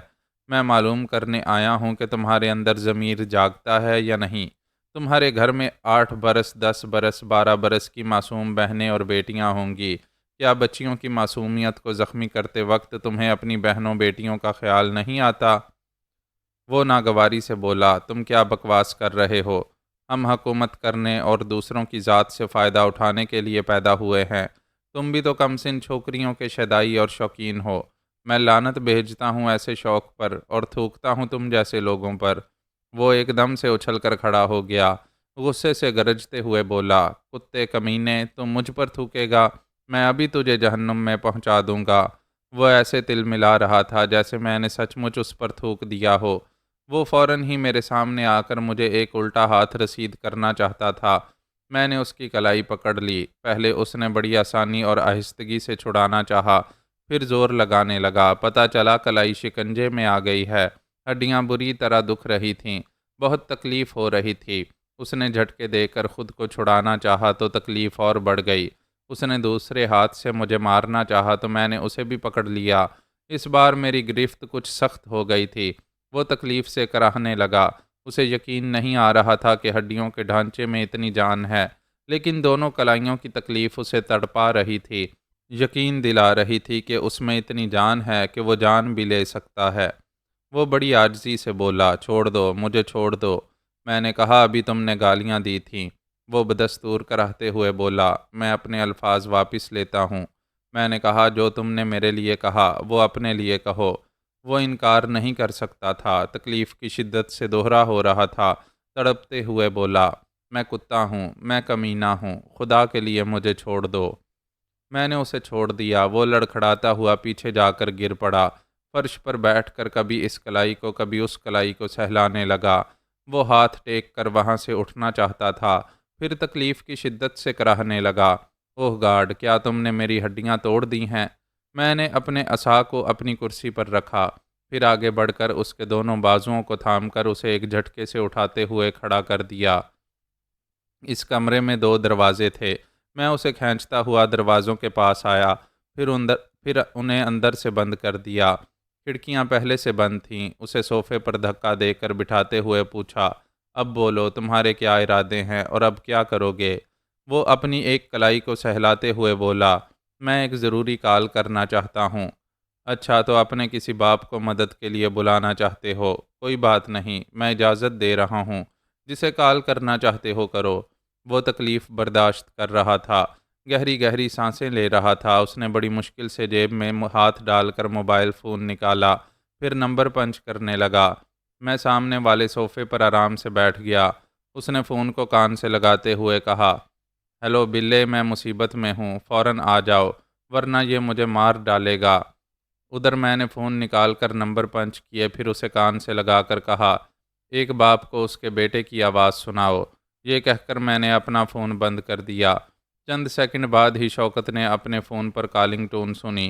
میں معلوم کرنے آیا ہوں کہ تمہارے اندر ضمیر جاگتا ہے یا نہیں۔ تمہارے گھر میں 8 برس، 10 برس، 12 برس کی معصوم بہنیں اور بیٹیاں ہوں گی، کیا بچیوں کی معصومیت کو زخمی کرتے وقت تمہیں اپنی بہنوں بیٹیوں کا خیال نہیں آتا؟ وہ ناگواری سے بولا، تم کیا بکواس کر رہے ہو؟ ہم حکومت کرنے اور دوسروں کی ذات سے فائدہ اٹھانے کے لیے پیدا ہوئے ہیں، تم بھی تو کم سن چھوکریوں کے شیدائی اور شوقین ہو۔ میں لعنت بھیجتا ہوں ایسے شوق پر اور تھوکتا ہوں تم جیسے لوگوں پر۔ وہ ایک دم سے اچھل کر کھڑا ہو گیا، غصے سے گرجتے ہوئے بولا، کتے کمینے، تم مجھ پر تھوکے گا؟ میں ابھی تجھے جہنم میں پہنچا دوں گا۔ وہ ایسے تل ملا رہا تھا جیسے میں نے سچ مچ اس پر تھوک دیا ہو۔ وہ فوراً ہی میرے سامنے آ کر مجھے ایک الٹا ہاتھ رسید کرنا چاہتا تھا۔ میں نے اس کی کلائی پکڑ لی۔ پہلے اس نے بڑی آسانی اور آہستگی سے چھڑانا چاہا، پھر زور لگانے لگا۔ پتہ چلا کلائی شکنجے میں آ گئی ہے، ہڈیاں بری طرح دکھ رہی تھیں، بہت تکلیف ہو رہی تھی۔ اس نے جھٹکے دے کر خود کو چھڑانا چاہا تو تکلیف اور بڑھ گئی۔ اس نے دوسرے ہاتھ سے مجھے مارنا چاہا تو میں نے اسے بھی پکڑ لیا۔ اس بار میری گرفت کچھ سخت ہو گئی تھی۔ وہ تکلیف سے کراہنے لگا۔ اسے یقین نہیں آ رہا تھا کہ ہڈیوں کے ڈھانچے میں اتنی جان ہے، لیکن دونوں کلائیوں کی تکلیف اسے تڑپا رہی تھی، یقین دلا رہی تھی کہ اس میں اتنی جان ہے کہ وہ جان بھی لے سکتا ہے۔ وہ بڑی عاجزی سے بولا، چھوڑ دو، مجھے چھوڑ دو۔ میں نے کہا، ابھی تم نے گالیاں دی تھیں۔ وہ بدستور کراہتے ہوئے بولا، میں اپنے الفاظ واپس لیتا ہوں۔ میں نے کہا، جو تم نے میرے لیے کہا وہ اپنے لیے کہو۔ وہ انکار نہیں کر سکتا تھا، تکلیف کی شدت سے دوہرا ہو رہا تھا، تڑپتے ہوئے بولا، میں کتا ہوں، میں کمینہ ہوں، خدا کے لیے مجھے چھوڑ دو۔ میں نے اسے چھوڑ دیا۔ وہ لڑکھڑاتا ہوا پیچھے جا کر گر پڑا، فرش پر بیٹھ کر کبھی اس کلائی کو کبھی اس کلائی کو سہلانے لگا۔ وہ ہاتھ ٹیک کر وہاں سے اٹھنا چاہتا تھا، پھر تکلیف کی شدت سے کراہنے لگا، اوہ گاڈ، کیا تم نے میری ہڈیاں توڑ دی ہیں؟ میں نے اپنے عصا کو اپنی کرسی پر رکھا، پھر آگے بڑھ کر اس کے دونوں بازوؤں کو تھام کر اسے ایک جھٹکے سے اٹھاتے ہوئے کھڑا کر دیا۔ اس کمرے میں 2 دروازے تھے۔ میں اسے کھینچتا ہوا دروازوں کے پاس آیا، پھر انہیں اندر سے بند کر دیا۔ کھڑکیاں پہلے سے بند تھیں۔ اسے صوفے پر دھکا دے کر بٹھاتے ہوئے پوچھا، اب بولو، تمہارے کیا ارادے ہیں اور اب کیا کرو گے؟ وہ اپنی ایک کلائی کو سہلاتے ہوئے بولا، میں ایک ضروری کال کرنا چاہتا ہوں۔ اچھا، تو اپنے کسی باپ کو مدد کے لیے بلانا چاہتے ہو؟ کوئی بات نہیں، میں اجازت دے رہا ہوں، جسے کال کرنا چاہتے ہو کرو۔ وہ تکلیف برداشت کر رہا تھا، گہری گہری سانسیں لے رہا تھا۔ اس نے بڑی مشکل سے جیب میں ہاتھ ڈال کر موبائل فون نکالا، پھر نمبر پنچ کرنے لگا۔ میں سامنے والے صوفے پر آرام سے بیٹھ گیا۔ اس نے فون کو کان سے لگاتے ہوئے کہا، ہیلو بلے، میں مصیبت میں ہوں، فوراً آ جاؤ، ورنہ یہ مجھے مار ڈالے گا۔ ادھر میں نے فون نکال کر نمبر پنچ کیے، پھر اسے کان سے لگا کر کہا، ایک باپ کو اس کے بیٹے کی آواز سناؤ۔ یہ کہہ کر میں نے اپنا فون بند کر دیا۔ چند سیکنڈ بعد ہی شوکت نے اپنے فون پر کالنگ ٹون سنی۔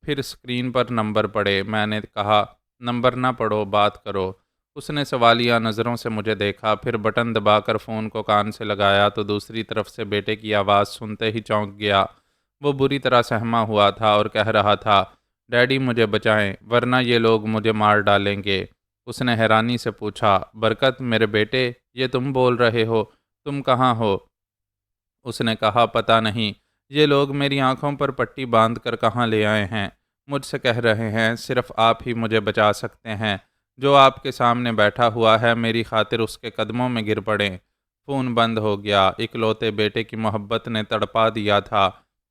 پھر اسکرین پر نمبر پڑھے۔ میں نے کہا، نمبر نہ پڑھو، بات کرو۔ اس نے سوالیہ نظروں سے مجھے دیکھا، پھر بٹن دبا کر فون کو کان سے لگایا تو دوسری طرف سے بیٹے کی آواز سنتے ہی چونک گیا۔ وہ بری طرح سہما ہوا تھا اور کہہ رہا تھا، ڈیڈی مجھے بچائیں ورنہ یہ لوگ مجھے مار ڈالیں گے۔ اس نے حیرانی سے پوچھا، برکت میرے بیٹے، یہ تم بول رہے ہو؟ تم کہاں ہو؟ اس نے کہا، پتہ نہیں، یہ لوگ میری آنکھوں پر پٹی باندھ کر کہاں لے آئے ہیں۔ مجھ سے کہہ رہے ہیں صرف آپ ہی مجھے بچا سکتے ہیں۔ جو آپ کے سامنے بیٹھا ہوا ہے، میری خاطر اس کے قدموں میں گر پڑیں۔ فون بند ہو گیا۔ اکلوتے بیٹے کی محبت نے تڑپا دیا تھا۔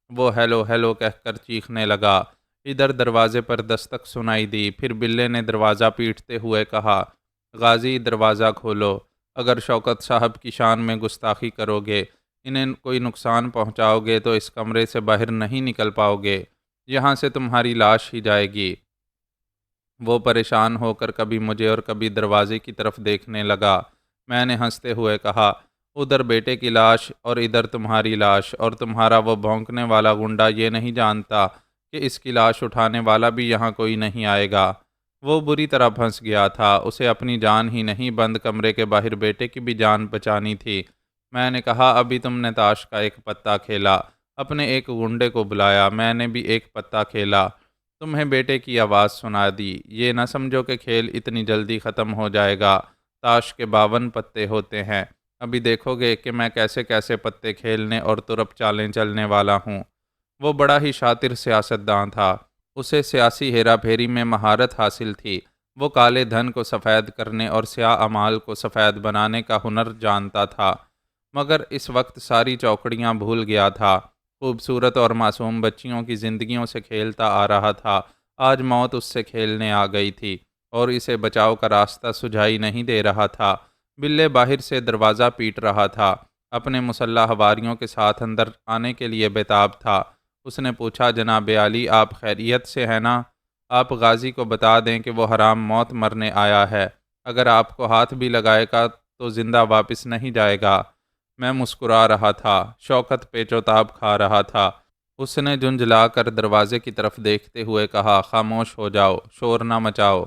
وہ ہیلو ہیلو کہہ کر چیخنے لگا۔ ادھر دروازے پر دستک سنائی دی، پھر بلے نے دروازہ پیٹتے ہوئے کہا، غازی دروازہ کھولو۔ اگر شوکت صاحب کی شان میں گستاخی کرو گے، انہیں کوئی نقصان پہنچاؤ گے تو اس کمرے سے باہر نہیں نکل پاؤ گے، یہاں سے تمہاری لاش ہی جائے گی۔ وہ پریشان ہو کر کبھی مجھے اور کبھی دروازے کی طرف دیکھنے لگا۔ میں نے ہنستے ہوئے کہا، ادھر بیٹے کی لاش اور ادھر تمہاری لاش، اور تمہارا وہ بھونکنے والا گنڈا یہ نہیں جانتا کہ اس کی لاش اٹھانے والا بھی یہاں کوئی نہیں آئے گا۔ وہ بری طرح پھنس گیا تھا، اسے اپنی جان ہی نہیں بند کمرے کے باہر بیٹے کی بھی جان بچانی تھی۔ میں نے کہا، ابھی تم نے تاش کا ایک پتا کھیلا، اپنے ایک گنڈے کو بلایا، میں نے بھی ایک پتا کھیلا، تمہیں بیٹے کی آواز سنا دی۔ یہ نہ سمجھو کہ کھیل اتنی جلدی ختم ہو جائے گا، تاش کے 52 پتے ہوتے ہیں، ابھی دیکھو گے کہ میں کیسے کیسے پتے کھیلنے اور ترپ چالیں چلنے والا ہوں۔ وہ بڑا ہی شاطر سیاستداں تھا، اسے سیاسی ہیرا پھیری میں مہارت حاصل تھی۔ وہ کالے دھن کو سفید کرنے اور سیاہ اعمال کو سفید بنانے کا ہنر جانتا تھا، مگر اس وقت ساری چوکڑیاں بھول گیا تھا۔ خوبصورت اور معصوم بچیوں کی زندگیوں سے کھیلتا آ رہا تھا، آج موت اس سے کھیلنے آ گئی تھی اور اسے بچاؤ کا راستہ سجھائی نہیں دے رہا تھا۔ بلے باہر سے دروازہ پیٹ رہا تھا، اپنے مسلح حواریوں کے ساتھ اندر آنے کے لیے بےتاب تھا۔ اس نے پوچھا، جناب عالی، آپ خیریت سے ہیں نا؟ آپ غازی کو بتا دیں کہ وہ حرام موت مرنے آیا ہے، اگر آپ کو ہاتھ بھی لگائے گا تو زندہ واپس نہیں جائے گا۔ میں مسکرا رہا تھا، شوکت پیچو تاب کھا رہا تھا۔ اس نے جھنجھلا کر دروازے کی طرف دیکھتے ہوئے کہا، خاموش ہو جاؤ، شور نہ مچاؤ۔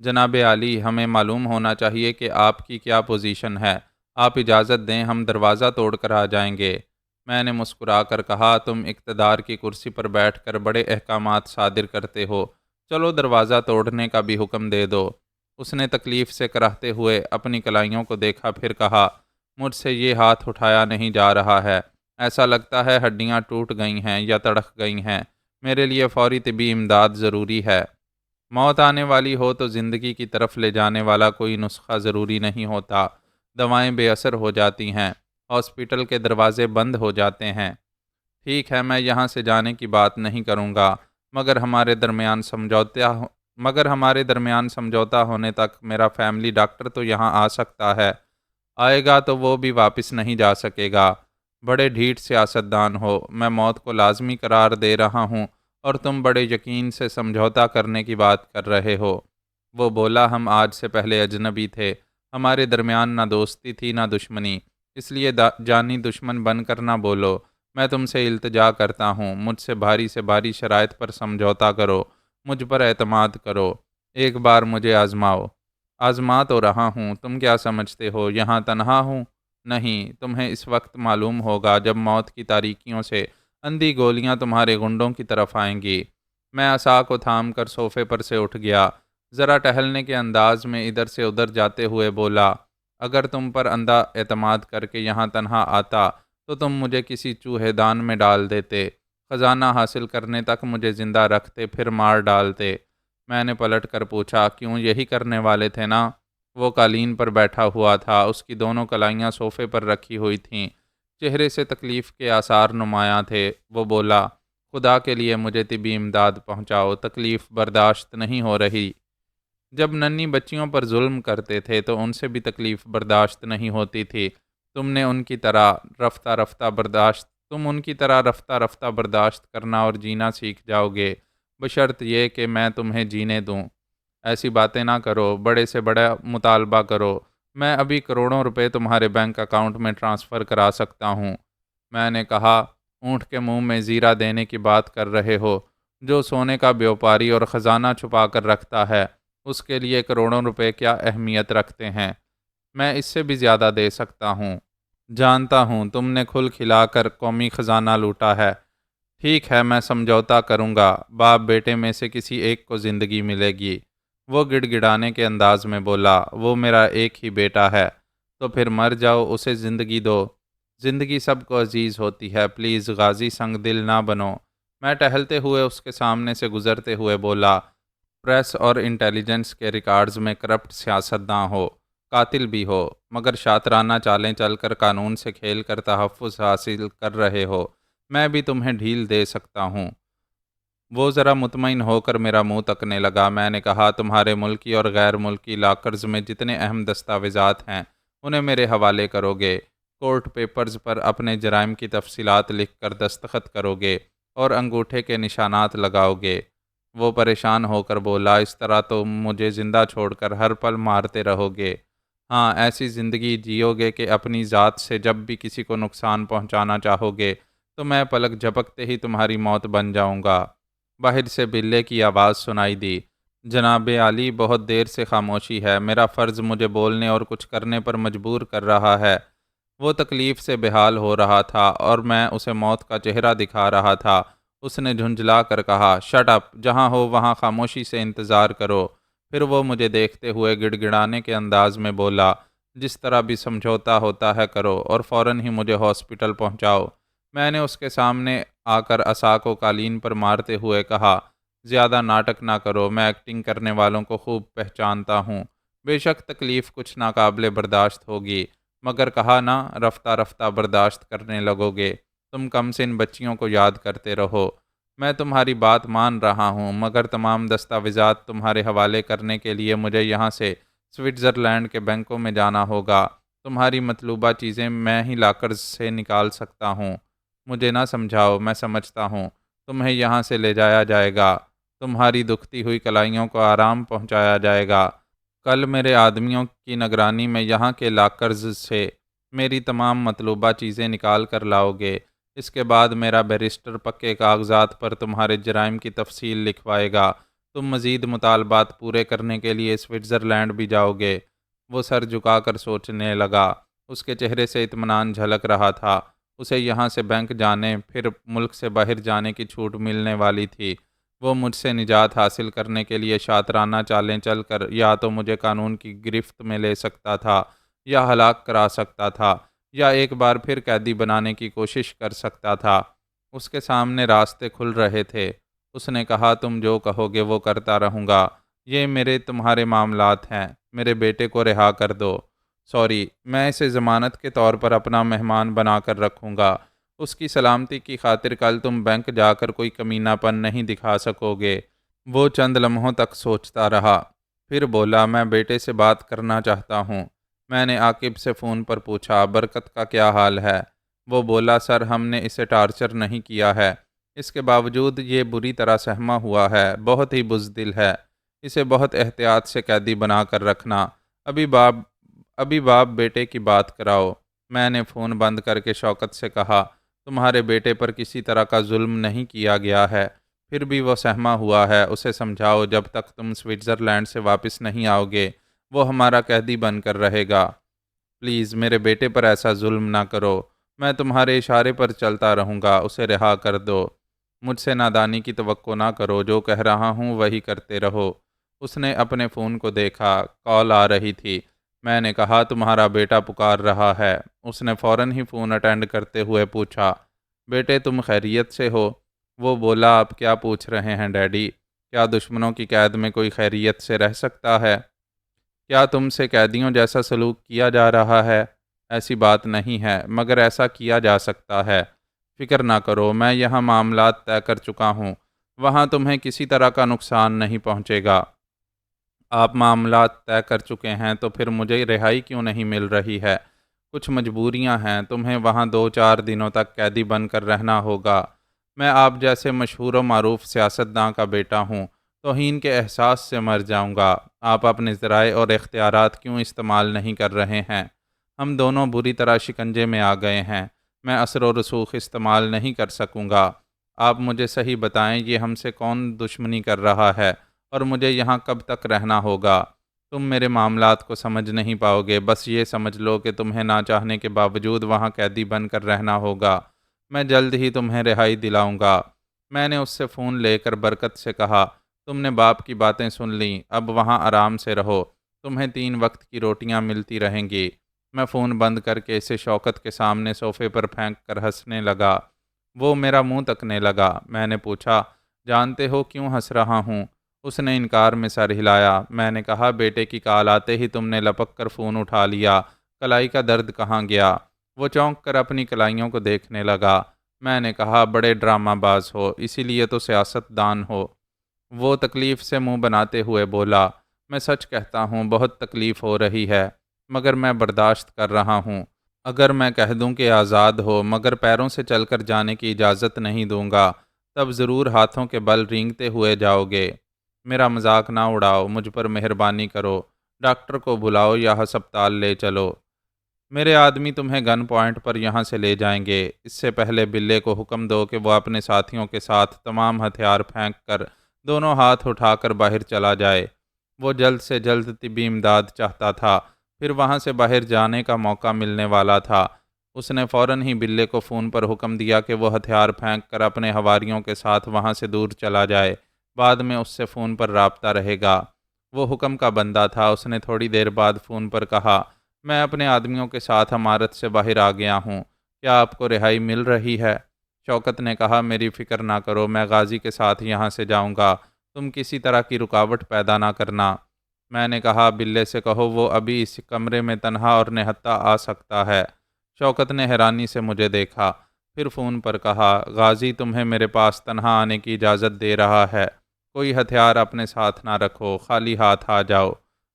جناب عالی، ہمیں معلوم ہونا چاہیے کہ آپ کی کیا پوزیشن ہے، آپ اجازت دیں ہم دروازہ توڑ کر آ جائیں گے۔ میں نے مسکرا کر کہا، تم اقتدار کی کرسی پر بیٹھ کر بڑے احکامات صادر کرتے ہو، چلو دروازہ توڑنے کا بھی حکم دے دو۔ اس نے تکلیف سے کراہتے ہوئے اپنی کلائیوں کو دیکھا، پھر کہا، مجھ سے یہ ہاتھ اٹھایا نہیں جا رہا ہے، ایسا لگتا ہے ہڈیاں ٹوٹ گئی ہیں یا تڑک گئی ہیں، میرے لیے فوری طبی امداد ضروری ہے۔ موت آنے والی ہو تو زندگی کی طرف لے جانے والا کوئی نسخہ ضروری نہیں ہوتا، دوائیں بے اثر ہو جاتی ہیں، ہاسپٹل کے دروازے بند ہو جاتے ہیں۔ ٹھیک ہے، میں یہاں سے جانے کی بات نہیں کروں گا، مگر ہمارے درمیان سمجھوتا ہونے تک میرا فیملی ڈاکٹر تو یہاں آ سکتا ہے، آئے گا تو وہ بھی واپس نہیں جا سکے گا۔ بڑے ڈھیٹ سیاستدان ہو، میں موت کو لازمی قرار دے رہا ہوں اور تم بڑے یقین سے سمجھوتا کرنے کی بات کر رہے ہو۔ وہ بولا، ہم آج سے پہلے اجنبی تھے، ہمارے درمیان نہ دوستی تھی نہ دشمنی، اس لیے جانی دشمن بن کر نہ بولو۔ میں تم سے التجا کرتا ہوں، مجھ سے بھاری شرائط پر سمجھوتا کرو، مجھ پر اعتماد کرو، ایک بار مجھے آزماؤ۔ آزما تو رہا ہوں، تم کیا سمجھتے ہو یہاں تنہا ہوں؟ نہیں، تمہیں اس وقت معلوم ہوگا جب موت کی تاریکیوں سے اندھی گولیاں تمہارے گنڈوں کی طرف آئیں گی۔ میں عصا کو تھام کر صوفے پر سے اٹھ گیا، ذرا ٹہلنے کے انداز میں ادھر سے ادھر جاتے ہوئے بولا، اگر تم پر اندھا اعتماد کر کے یہاں تنہا آتا تو تم مجھے کسی چوہے دان میں ڈال دیتے، خزانہ حاصل کرنے تک مجھے زندہ رکھتے، پھر مار ڈالتے۔ میں نے پلٹ کر پوچھا، کیوں یہی کرنے والے تھے نا؟ وہ قالین پر بیٹھا ہوا تھا، اس کی دونوں کلائیاں صوفے پر رکھی ہوئی تھیں، چہرے سے تکلیف کے آثار نمایاں تھے۔ وہ بولا، خدا کے لیے مجھے طبی امداد پہنچاؤ، تکلیف برداشت نہیں ہو رہی۔ جب ننھی بچیوں پر ظلم کرتے تھے تو ان سے بھی تکلیف برداشت نہیں ہوتی تھی، تم ان کی طرح رفتہ رفتہ برداشت کرنا اور جینا سیکھ جاؤ گے، بشرط یہ کہ میں تمہیں جینے دوں۔ ایسی باتیں نہ کرو، بڑے سے بڑا مطالبہ کرو، میں ابھی کروڑوں روپے تمہارے بینک اکاؤنٹ میں ٹرانسفر کرا سکتا ہوں۔ میں نے کہا، اونٹ کے منہ میں زیرہ دینے کی بات کر رہے ہو، جو سونے کا بیوپاری اور خزانہ چھپا کر رکھتا ہے، اس کے لیے کروڑوں روپے کیا اہمیت رکھتے ہیں۔ میں اس سے بھی زیادہ دے سکتا ہوں۔ جانتا ہوں تم نے کھل کھلا کر قومی خزانہ لوٹا ہے۔ ٹھیک ہے، میں سمجھوتا کروں گا، باپ بیٹے میں سے کسی ایک کو زندگی ملے گی۔ وہ گڑ گڑانے کے انداز میں بولا، وہ میرا ایک ہی بیٹا ہے، تو پھر مر جاؤ، اسے زندگی دو۔ زندگی سب کو عزیز ہوتی ہے، پلیز غازی سنگ دل نہ بنو۔ میں ٹہلتے ہوئے اس کے سامنے سے گزرتے ہوئے بولا، پریس اور انٹیلیجنس کے ریکارڈز میں کرپٹ سیاستداں ہو، قاتل بھی ہو، مگر شاطرانہ چالیں چل کر قانون سے کھیل کر تحفظ حاصل کر رہے ہو۔ میں بھی تمہیں ڈھیل دے سکتا ہوں۔ وہ ذرا مطمئن ہو کر میرا منہ تکنے لگا۔ میں نے کہا، تمہارے ملکی اور غیر ملکی لاکرز میں جتنے اہم دستاویزات ہیں انہیں میرے حوالے کرو گے، کورٹ پیپرز پر اپنے جرائم کی تفصیلات لکھ کر دستخط کرو گے اور انگوٹھے کے نشانات لگاؤ گے۔ وہ پریشان ہو کر بولا، اس طرح تو مجھے زندہ چھوڑ کر ہر پل مارتے رہو گے۔ ہاں، ایسی زندگی جیو گے کہ اپنی ذات سے جب بھی کسی کو نقصان پہنچانا چاہو گے تو میں پلک جھپکتے ہی تمہاری موت بن جاؤں گا۔ باہر سے بلے کی آواز سنائی دی، جناب عالی، بہت دیر سے خاموشی ہے، میرا فرض مجھے بولنے اور کچھ کرنے پر مجبور کر رہا ہے۔ وہ تکلیف سے بحال ہو رہا تھا اور میں اسے موت کا چہرہ دکھا رہا تھا۔ اس نے جھنجھلا کر کہا، شٹ اپ، جہاں ہو وہاں خاموشی سے انتظار کرو۔ پھر وہ مجھے دیکھتے ہوئے گڑ گڑانے کے انداز میں بولا، جس طرح بھی سمجھوتا ہوتا ہے کرو اور فوراً ہی مجھے ہاسپٹل پہنچاؤ۔ میں نے اس کے سامنے آ کر عصا کو قالین پر مارتے ہوئے کہا، زیادہ ناٹک نہ کرو، میں ایکٹنگ کرنے والوں کو خوب پہچانتا ہوں۔ بے شک تکلیف کچھ ناقابل برداشت ہوگی، مگر کہا نا، رفتہ رفتہ برداشت کرنے لگو گے۔ تم کم سن بچیوں کو یاد کرتے رہو۔ میں تمہاری بات مان رہا ہوں، مگر تمام دستاویزات تمہارے حوالے کرنے کے لیے مجھے یہاں سے سوئٹزرلینڈ کے بینکوں میں جانا ہوگا۔ تمہاری مطلوبہ چیزیں میں ہی لاکرز سے نکال سکتا ہوں۔ مجھے نہ سمجھاؤ، میں سمجھتا ہوں۔ تمہیں یہاں سے لے جایا جائے گا، تمہاری دکھتی ہوئی کلائیوں کو آرام پہنچایا جائے گا۔ کل میرے آدمیوں کی نگرانی میں یہاں کے لاکرز سے میری تمام مطلوبہ چیزیں نکال کر لاؤ گے۔ اس کے بعد میرا بیرسٹر پکے کاغذات پر تمہارے جرائم کی تفصیل لکھوائے گا۔ تم مزید مطالبات پورے کرنے کے لیے سوئٹزرلینڈ بھی جاؤ گے۔ وہ سر جھکا کر سوچنے لگا۔ اس کے چہرے سے اطمینان جھلک رہا تھا۔ اسے یہاں سے بینک جانے، پھر ملک سے باہر جانے کی چھوٹ ملنے والی تھی۔ وہ مجھ سے نجات حاصل کرنے کے لیے شاطرانہ چالیں چل کر یا تو مجھے قانون کی گرفت میں لے سکتا تھا، یا ہلاک کرا سکتا تھا، یا ایک بار پھر قیدی بنانے کی کوشش کر سکتا تھا۔ اس کے سامنے راستے کھل رہے تھے۔ اس نے کہا، تم جو کہو گے وہ کرتا رہوں گا۔ یہ میرے تمہارے معاملات ہیں، میرے بیٹے کو رہا کر دو۔ سوری، میں اسے ضمانت کے طور پر اپنا مہمان بنا کر رکھوں گا۔ اس کی سلامتی کی خاطر کل تم بینک جا کر کوئی کمینہ پن نہیں دکھا سکو گے۔ وہ چند لمحوں تک سوچتا رہا، پھر بولا، میں بیٹے سے بات کرنا چاہتا ہوں۔ میں نے عاقب سے فون پر پوچھا، برکت کا کیا حال ہے؟ وہ بولا، سر، ہم نے اسے ٹارچر نہیں کیا ہے، اس کے باوجود یہ بری طرح سہما ہوا ہے، بہت ہی بزدل ہے۔ اسے بہت احتیاط سے قیدی بنا کر رکھنا۔ ابھی باپ بیٹے کی بات کراؤ۔ میں نے فون بند کر کے شوکت سے کہا، تمہارے بیٹے پر کسی طرح کا ظلم نہیں کیا گیا ہے، پھر بھی وہ سہما ہوا ہے، اسے سمجھاؤ، جب تک تم سوئٹزرلینڈ سے واپس نہیں آؤ گے وہ ہمارا قیدی بن کر رہے گا۔ پلیز میرے بیٹے پر ایسا ظلم نہ کرو، میں تمہارے اشارے پر چلتا رہوں گا، اسے رہا کر دو۔ مجھ سے نادانی کی توقع نہ کرو، جو کہہ رہا ہوں وہی کرتے رہو۔ اس نے اپنے فون کو دیکھا، کال آ رہی تھی۔ میں نے کہا، تمہارا بیٹا پکار رہا ہے۔ اس نے فوراً ہی فون اٹینڈ کرتے ہوئے پوچھا، بیٹے تم خیریت سے ہو؟ وہ بولا، آپ کیا پوچھ رہے ہیں ڈیڈی؟ کیا دشمنوں کی قید میں کوئی خیریت سے رہ سکتا ہے؟ کیا تم سے قیدیوں جیسا سلوک کیا جا رہا ہے؟ ایسی بات نہیں ہے، مگر ایسا کیا جا سکتا ہے۔ فکر نہ کرو، میں یہاں معاملات طے کر چکا ہوں، وہاں تمہیں کسی طرح کا نقصان نہیں پہنچے گا۔ آپ معاملات طے کر چکے ہیں تو پھر مجھے رہائی کیوں نہیں مل رہی ہے؟ کچھ مجبوریاں ہیں، تمہیں وہاں 2-4 دنوں تک قیدی بن کر رہنا ہوگا۔ میں آپ جیسے مشہور و معروف سیاستداں کا بیٹا ہوں، توہین کے احساس سے مر جاؤں گا۔ آپ اپنے ذرائع اور اختیارات کیوں استعمال نہیں کر رہے ہیں؟ ہم دونوں بری طرح شکنجے میں آ گئے ہیں، میں اثر و رسوخ استعمال نہیں کر سکوں گا۔ آپ مجھے صحیح بتائیں، یہ ہم سے کون دشمنی کر رہا ہے اور مجھے یہاں کب تک رہنا ہوگا؟ تم میرے معاملات کو سمجھ نہیں پاؤ گے، بس یہ سمجھ لو کہ تمہیں نہ چاہنے کے باوجود وہاں قیدی بن کر رہنا ہوگا۔ میں جلد ہی تمہیں رہائی دلاؤں گا۔ میں نے اس سے فون لے کر برکت سے کہا، تم نے باپ کی باتیں سن لیں، اب وہاں آرام سے رہو، تمہیں 3 وقت کی روٹیاں ملتی رہیں گی۔ میں فون بند کر کے اسے شوکت کے سامنے صوفے پر پھینک کر ہنسنے لگا۔ وہ میرا منہ تکنے لگا۔ میں نے پوچھا، جانتے ہو کیوں ہنس رہا ہوں؟ اس نے انکار میں سر ہلایا۔ میں نے کہا، بیٹے کی کال آتے ہی تم نے لپک کر فون اٹھا لیا، کلائی کا درد کہاں گیا؟ وہ چونک کر اپنی کلائیوں کو دیکھنے لگا۔ میں نے کہا، بڑے ڈرامہ باز ہو، اسی لیے تو سیاست دان ہو۔ وہ تکلیف سے منہ بناتے ہوئے بولا، میں سچ کہتا ہوں بہت تکلیف ہو رہی ہے، مگر میں برداشت کر رہا ہوں۔ اگر میں کہہ دوں کہ آزاد ہو مگر پیروں سے چل کر جانے کی اجازت نہیں دوں گا، تب ضرور ہاتھوں کے بل رینگتے ہوئے جاؤ گے۔ میرا مذاق نہ اڑاؤ، مجھ پر مہربانی کرو، ڈاکٹر کو بلاؤ یا ہسپتال لے چلو۔ میرے آدمی تمہیں گن پوائنٹ پر یہاں سے لے جائیں گے۔ اس سے پہلے بلے کو حکم دو کہ وہ اپنے ساتھیوں کے ساتھ تمام ہتھیار پھینک کر دونوں ہاتھ اٹھا کر باہر چلا جائے۔ وہ جلد سے جلد طبی امداد چاہتا تھا، پھر وہاں سے باہر جانے کا موقع ملنے والا تھا۔ اس نے فوراً ہی بلے کو فون پر حکم دیا کہ وہ ہتھیار پھینک کر اپنے حواریوں کے ساتھ وہاں سے دور چلا جائے، بعد میں اس سے فون پر رابطہ رہے گا۔ وہ حکم کا بندہ تھا۔ اس نے تھوڑی دیر بعد فون پر کہا، میں اپنے آدمیوں کے ساتھ عمارت سے باہر آ گیا ہوں، کیا آپ کو رہائی مل رہی ہے؟ شوکت نے کہا، میری فکر نہ کرو، میں غازی کے ساتھ یہاں سے جاؤں گا، تم کسی طرح کی رکاوٹ پیدا نہ کرنا۔ میں نے کہا، بلے سے کہو وہ ابھی اس کمرے میں تنہا اور نہتا آ سکتا ہے۔ شوکت نے حیرانی سے مجھے دیکھا، پھر فون پر کہا، غازی تمہیں میرے پاس تنہا آنے کی اجازت دے رہا ہے، کوئی ہتھیار اپنے ساتھ نہ رکھو، خالی ہاتھ آ جاؤ۔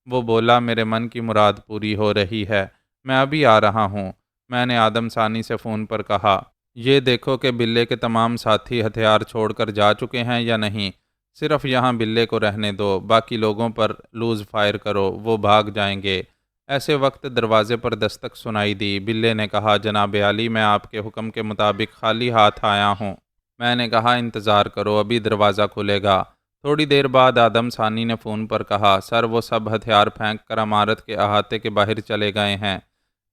وہ بولا، میرے من کی مراد پوری ہو رہی ہے، میں ابھی آ رہا ہوں۔ میں نے آدم ثانی سے فون پر کہا، یہ دیکھو کہ بلے کے تمام ساتھی ہتھیار چھوڑ کر جا چکے ہیں یا نہیں، صرف یہاں بلے کو رہنے دو، باقی لوگوں پر لوز فائر کرو، وہ بھاگ جائیں گے۔ ایسے وقت دروازے پر دستک سنائی دی۔ بلے نے کہا، جناب عالی، میں آپ کے حکم کے مطابق خالی ہاتھ آیا ہوں۔ میں نے کہا، انتظار کرو، ابھی دروازہ کھلے گا۔ تھوڑی دیر بعد آدم ثانی نے فون پر کہا، سر وہ سب ہتھیار پھینک کر عمارت کے احاطے کے باہر چلے گئے ہیں۔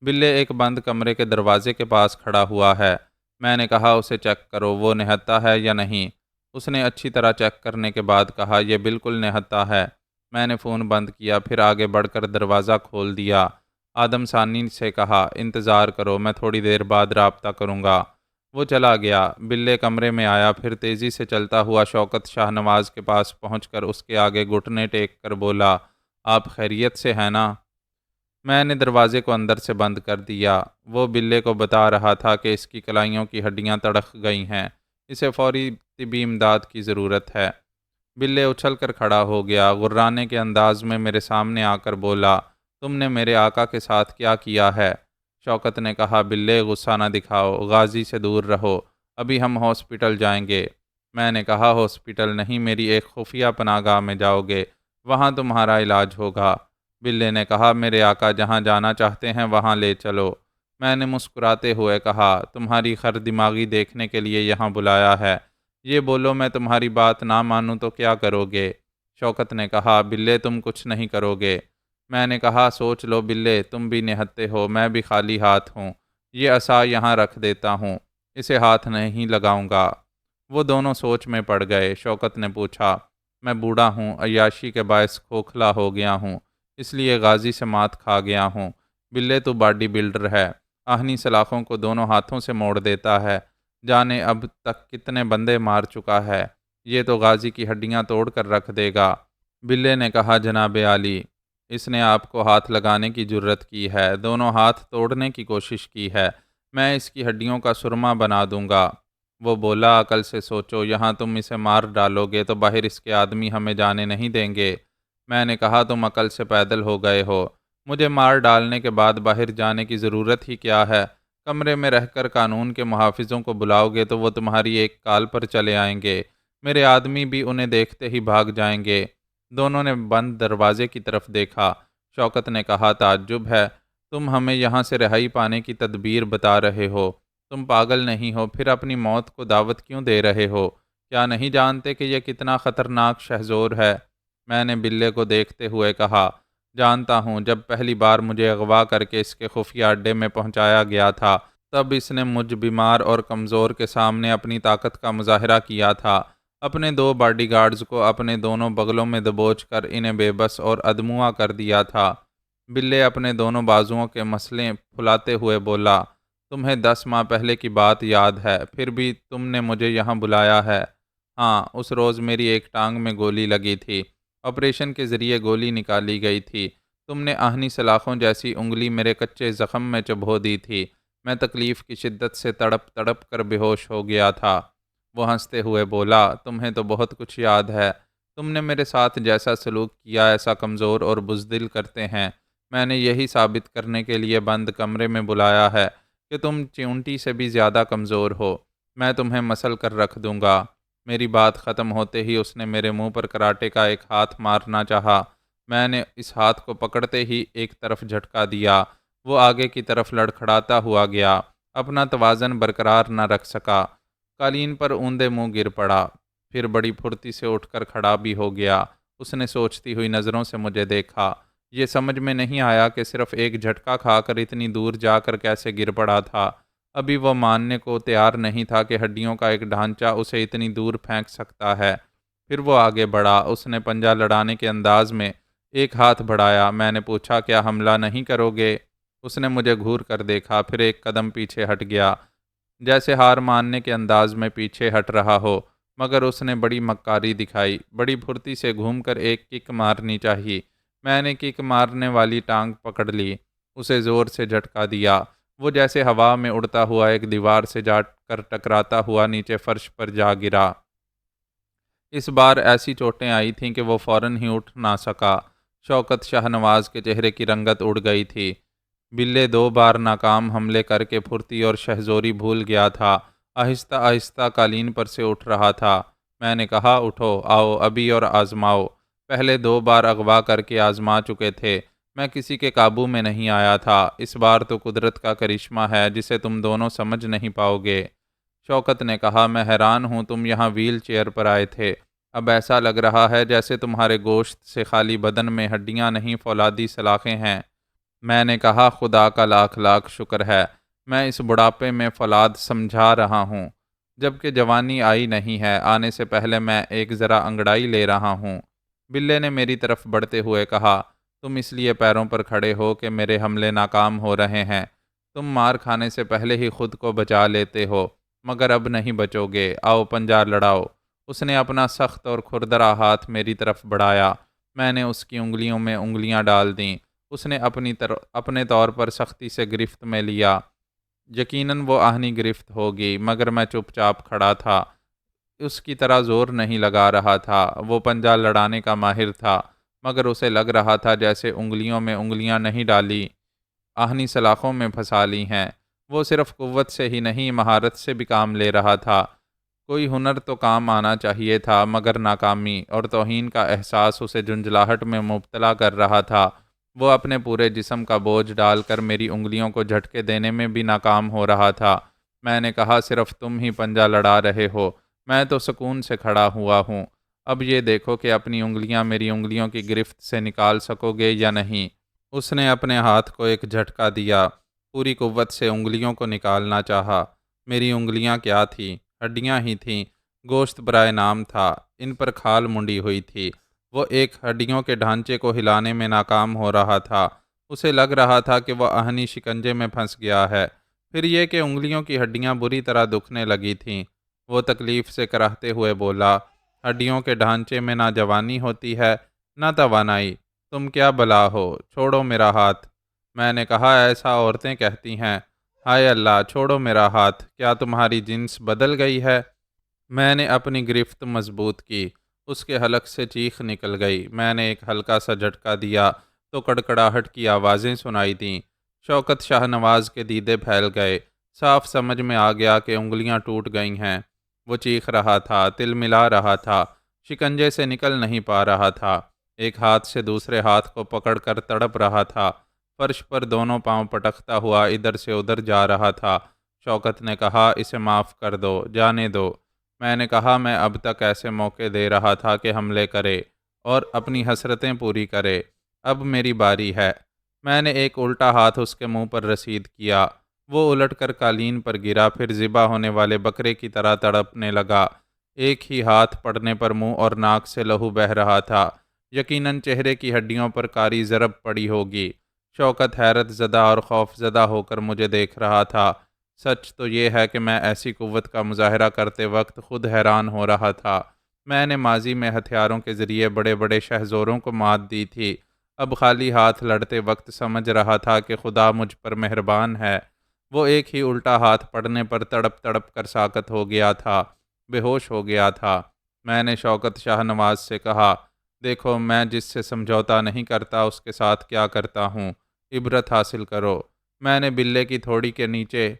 بلے ایک بند کمرے کے دروازے کے پاس کھڑا ہوا ہے۔ میں نے کہا، اسے چیک کرو، وہ نہتا ہے یا نہیں؟ اس نے اچھی طرح چیک کرنے کے بعد کہا، یہ بالکل نہتا ہے۔ میں نے فون بند کیا، پھر آگے بڑھ کر دروازہ کھول دیا۔ آدم ثانی سے کہا، انتظار کرو، میں تھوڑی دیر بعد رابطہ کروں گا۔ وہ چلا گیا۔ بلے کمرے میں آیا، پھر تیزی سے چلتا ہوا شوکت شاہ نواز کے پاس پہنچ کر اس کے آگے گھٹنے ٹیک کر بولا، آپ خیریت سے ہیں نا؟ میں نے دروازے کو اندر سے بند کر دیا۔ وہ بلے کو بتا رہا تھا کہ اس کی کلائیوں کی ہڈیاں تڑک گئی ہیں، اسے فوری طبی امداد کی ضرورت ہے۔ بلے اچھل کر کھڑا ہو گیا، غرانے کے انداز میں میرے سامنے آ کر بولا، تم نے میرے آقا کے ساتھ کیا کیا ہے؟ شوکت نے کہا، بلے غصہ نہ دکھاؤ، غازی سے دور رہو، ابھی ہم ہاسپٹل جائیں گے۔ میں نے کہا، ہاسپٹل نہیں، میری ایک خفیہ پناہ گاہ میں جاؤ گے، وہاں تمہارا علاج ہوگا۔ بلے نے کہا، میرے آقا جہاں جانا چاہتے ہیں وہاں لے چلو۔ میں نے مسکراتے ہوئے کہا، تمہاری خر دماغی دیکھنے کے لیے یہاں بلایا ہے، یہ بولو میں تمہاری بات نہ مانوں تو کیا کرو گے؟ شوکت نے کہا، بلے تم کچھ نہیں کرو گے۔ میں نے کہا، سوچ لو بلے، تم بھی نہتے ہو، میں بھی خالی ہاتھ ہوں، یہ عصا یہاں رکھ دیتا ہوں، اسے ہاتھ نہیں لگاؤں گا۔ وہ دونوں سوچ میں پڑ گئے۔ شوکت نے پوچھا، میں بوڑھا ہوں، عیاشی کے باعث کھوکھلا ہو گیا ہوں، اس لیے غازی سے مات کھا گیا ہوں۔ بلے تو باڈی بلڈر ہے، آہنی سلاخوں کو دونوں ہاتھوں سے موڑ دیتا ہے، جانے اب تک کتنے بندے مار چکا ہے، یہ تو غازی کی ہڈیاں توڑ کر رکھ دے گا۔ بلے نے کہا، جناب عالی، اس نے آپ کو ہاتھ لگانے کی جرت کی ہے، دونوں ہاتھ توڑنے کی کوشش کی ہے، میں اس کی ہڈیوں کا سرما بنا دوں گا۔ وہ بولا، عقل سے سوچو، یہاں تم اسے مار ڈالو گے تو باہر اس کے آدمی ہمیں جانے نہیں دیں گے۔ میں نے کہا، تم عقل سے پیدل ہو گئے ہو، مجھے مار ڈالنے کے بعد باہر جانے کی ضرورت ہی کیا ہے؟ کمرے میں رہ کر قانون کے محافظوں کو بلاؤ گے تو وہ تمہاری ایک کال پر چلے آئیں گے، میرے آدمی بھی انہیں دیکھتے ہی بھاگ جائیں گے۔ دونوں نے بند دروازے کی طرف دیکھا۔ شوکت نے کہا، تعجب ہے، تم ہمیں یہاں سے رہائی پانے کی تدبیر بتا رہے ہو، تم پاگل نہیں ہو؟ پھر اپنی موت کو دعوت کیوں دے رہے ہو؟ کیا نہیں جانتے کہ یہ کتنا خطرناک شہزور ہے؟ میں نے بلے کو دیکھتے ہوئے کہا، جانتا ہوں، جب پہلی بار مجھے اغوا کر کے اس کے خفیہ اڈے میں پہنچایا گیا تھا تب اس نے مجھ بیمار اور کمزور کے سامنے اپنی طاقت کا مظاہرہ کیا تھا۔ اپنے 2 باڈی گارڈز کو اپنے دونوں بغلوں میں دبوچ کر انہیں بے بس اور ادموا کر دیا تھا۔ بلے اپنے دونوں بازوؤں کے مسلیں پھلاتے ہوئے بولا، تمہیں 10 ماہ پہلے کی بات یاد ہے، پھر بھی تم نے مجھے یہاں بلایا ہے۔ ہاں، اس روز میری ایک ٹانگ میں گولی لگی تھی، آپریشن کے ذریعے گولی نکالی گئی تھی۔ تم نے آہنی سلاخوں جیسی انگلی میرے کچے زخم میں چبھو دی تھی۔ میں تکلیف کی شدت سے تڑپ تڑپ کر بے ہوش ہو گیا تھا۔ وہ ہنستے ہوئے بولا، تمہیں تو بہت کچھ یاد ہے۔ تم نے میرے ساتھ جیسا سلوک کیا ایسا کمزور اور بزدل کرتے ہیں۔ میں نے یہی ثابت کرنے کے لیے بند کمرے میں بلایا ہے کہ تم چیونٹی سے بھی زیادہ کمزور ہو۔ میں تمہیں مسل کر رکھ دوں گا۔ میری بات ختم ہوتے ہی اس نے میرے منہ پر کراٹے کا ایک ہاتھ مارنا چاہا۔ میں نے اس ہاتھ کو پکڑتے ہی ایک طرف جھٹکا دیا۔ وہ آگے کی طرف لڑکھڑاتا ہوا گیا، اپنا توازن برقرار نہ رکھ سکا، قالین پر اوندے منہ گر پڑا، پھر بڑی پھرتی سے اٹھ کر کھڑا بھی ہو گیا۔ اس نے سوچتی ہوئی نظروں سے مجھے دیکھا۔ یہ سمجھ میں نہیں آیا کہ صرف ایک جھٹکا کھا کر اتنی دور جا کر کیسے گر پڑا تھا۔ ابھی وہ ماننے کو تیار نہیں تھا کہ ہڈیوں کا ایک ڈھانچہ اسے اتنی دور پھینک سکتا ہے۔ پھر وہ آگے بڑھا، اس نے پنجہ لڑانے کے انداز میں ایک ہاتھ بڑھایا۔ میں نے پوچھا، کیا حملہ نہیں کرو گے؟ اس نے مجھے گھور کر دیکھا، پھر ایک قدم پیچھے ہٹ گیا، جیسے ہار ماننے کے انداز میں پیچھے ہٹ رہا ہو، مگر اس نے بڑی مکاری دکھائی۔ بڑی پھرتی سے گھوم کر ایک کک مارنی چاہی۔ میں نے کک مارنے والی ٹانگ پکڑ لی، اسے زور سے جھٹکا دیا۔ وہ جیسے ہوا میں اڑتا ہوا ایک دیوار سے جا کر ٹکراتا ہوا نیچے فرش پر جا گرا۔ اس بار ایسی چوٹیں آئی تھیں کہ وہ فوراً ہی اٹھ نہ سکا۔ شوکت شاہ نواز کے چہرے کی رنگت اڑ گئی تھی۔ بلے 2 بار ناکام حملے کر کے پھرتی اور شہزوری بھول گیا تھا۔ آہستہ آہستہ قالین پر سے اٹھ رہا تھا۔ میں نے کہا، اٹھو، آؤ ابھی اور آزماؤ۔ پہلے 2 بار اغوا کر کے آزما چکے تھے، میں کسی کے قابو میں نہیں آیا تھا۔ اس بار تو قدرت کا کرشمہ ہے جسے تم دونوں سمجھ نہیں پاؤ گے۔ شوکت نے کہا، میں حیران ہوں، تم یہاں ویل چیئر پر آئے تھے، اب ایسا لگ رہا ہے جیسے تمہارے گوشت سے خالی بدن میں ہڈیاں نہیں فولادی سلاخیں ہیں۔ میں نے کہا، خدا کا لاکھ لاکھ شکر ہے، میں اس بڑھاپے میں فولاد سمجھا رہا ہوں، جبکہ جوانی آئی نہیں ہے۔ آنے سے پہلے میں ایک ذرا انگڑائی لے رہا ہوں۔ بلے نے میری طرف بڑھتے ہوئے کہا، تم اس لیے پیروں پر کھڑے ہو کہ میرے حملے ناکام ہو رہے ہیں۔ تم مار کھانے سے پہلے ہی خود کو بچا لیتے ہو، مگر اب نہیں بچو گے۔ آؤ پنجہ لڑاؤ۔ اس نے اپنا سخت اور کھردرا ہاتھ میری طرف بڑھایا۔ میں نے اس کی انگلیوں میں انگلیاں ڈال دیں۔ اس نے اپنے طور پر سختی سے گرفت میں لیا۔ یقیناً وہ آہنی گرفت ہوگی، مگر میں چپ چاپ کھڑا تھا، اس کی طرح زور نہیں لگا رہا تھا۔ وہ پنجہ لڑانے کا ماہر تھا، مگر اسے لگ رہا تھا جیسے انگلیوں میں انگلیاں نہیں ڈالی، آہنی سلاخوں میں پھنسا لی ہیں۔ وہ صرف قوت سے ہی نہیں، مہارت سے بھی کام لے رہا تھا۔ کوئی ہنر تو کام آنا چاہیے تھا، مگر ناکامی اور توہین کا احساس اسے جھنجھلاہٹ میں مبتلا کر رہا تھا۔ وہ اپنے پورے جسم کا بوجھ ڈال کر میری انگلیوں کو جھٹکے دینے میں بھی ناکام ہو رہا تھا۔ میں نے کہا، صرف تم ہی پنجہ لڑا رہے ہو، میں تو سکون سے کھڑا ہوا ہوں۔ اب یہ دیکھو کہ اپنی انگلیاں میری انگلیوں کی گرفت سے نکال سکو گے یا نہیں۔ اس نے اپنے ہاتھ کو ایک جھٹکا دیا، پوری قوت سے انگلیوں کو نکالنا چاہا۔ میری انگلیاں کیا تھیں؟ ہڈیاں ہی تھیں، گوشت برائے نام تھا، ان پر کھال منڈی ہوئی تھی۔ وہ ایک ہڈیوں کے ڈھانچے کو ہلانے میں ناکام ہو رہا تھا۔ اسے لگ رہا تھا کہ وہ آہنی شکنجے میں پھنس گیا ہے۔ پھر یہ کہ انگلیوں کی ہڈیاں بری طرح دکھنے لگی تھیں۔ وہ تکلیف سے کراہتے ہوئے بولا، ہڈیوں کے ڈھانچے میں نہ جوانی ہوتی ہے نہ توانائی، تم کیا بلا ہو، چھوڑو میرا ہاتھ۔ میں نے کہا، ایسا عورتیں کہتی ہیں۔ ہائے اللہ، چھوڑو میرا ہاتھ، کیا تمہاری جنس بدل گئی ہے؟ میں نے اپنی گرفت مضبوط کی، اس کے حلق سے چیخ نکل گئی۔ میں نے ایک ہلکا سا جھٹکا دیا تو کڑکڑاہٹ کی آوازیں سنائی دیں۔ شوکت شاہ نواز کے دیدے پھیل گئے، صاف سمجھ میں آ گیا کہ انگلیاں ٹوٹ گئی ہیں۔ وہ چیخ رہا تھا، تل ملا رہا تھا، شکنجے سے نکل نہیں پا رہا تھا، ایک ہاتھ سے دوسرے ہاتھ کو پکڑ کر تڑپ رہا تھا، فرش پر دونوں پاؤں پٹکتا ہوا ادھر سے ادھر جا رہا تھا۔ شوکت نے کہا، اسے معاف کر دو، جانے دو۔ میں نے کہا، میں اب تک ایسے موقع دے رہا تھا کہ حملے کرے اور اپنی حسرتیں پوری کرے، اب میری باری ہے۔ میں نے ایک الٹا ہاتھ اس کے منہ پر رسید کیا۔ وہ الٹ کر قالین پر گرا، پھر ذبح ہونے والے بکرے کی طرح تڑپنے لگا۔ ایک ہی ہاتھ پڑنے پر منہ اور ناک سے لہو بہہ رہا تھا۔ یقیناً چہرے کی ہڈیوں پر کاری ضرب پڑی ہوگی۔ شوکت حیرت زدہ اور خوف زدہ ہو کر مجھے دیکھ رہا تھا۔ سچ تو یہ ہے کہ میں ایسی قوت کا مظاہرہ کرتے وقت خود حیران ہو رہا تھا۔ میں نے ماضی میں ہتھیاروں کے ذریعے بڑے بڑے شہزوروں کو مات دی تھی، اب خالی ہاتھ لڑتے وقت سمجھ رہا تھا کہ خدا مجھ پر مہربان ہے۔ وہ ایک ہی الٹا ہاتھ پڑنے پر تڑپ تڑپ کر ساکت ہو گیا تھا، بے ہوش ہو گیا تھا۔ میں نے شوکت شاہ نواز سے کہا، دیکھو، میں جس سے سمجھوتا نہیں کرتا اس کے ساتھ کیا کرتا ہوں، عبرت حاصل کرو۔ میں نے بلے کی تھوڑی کے نیچے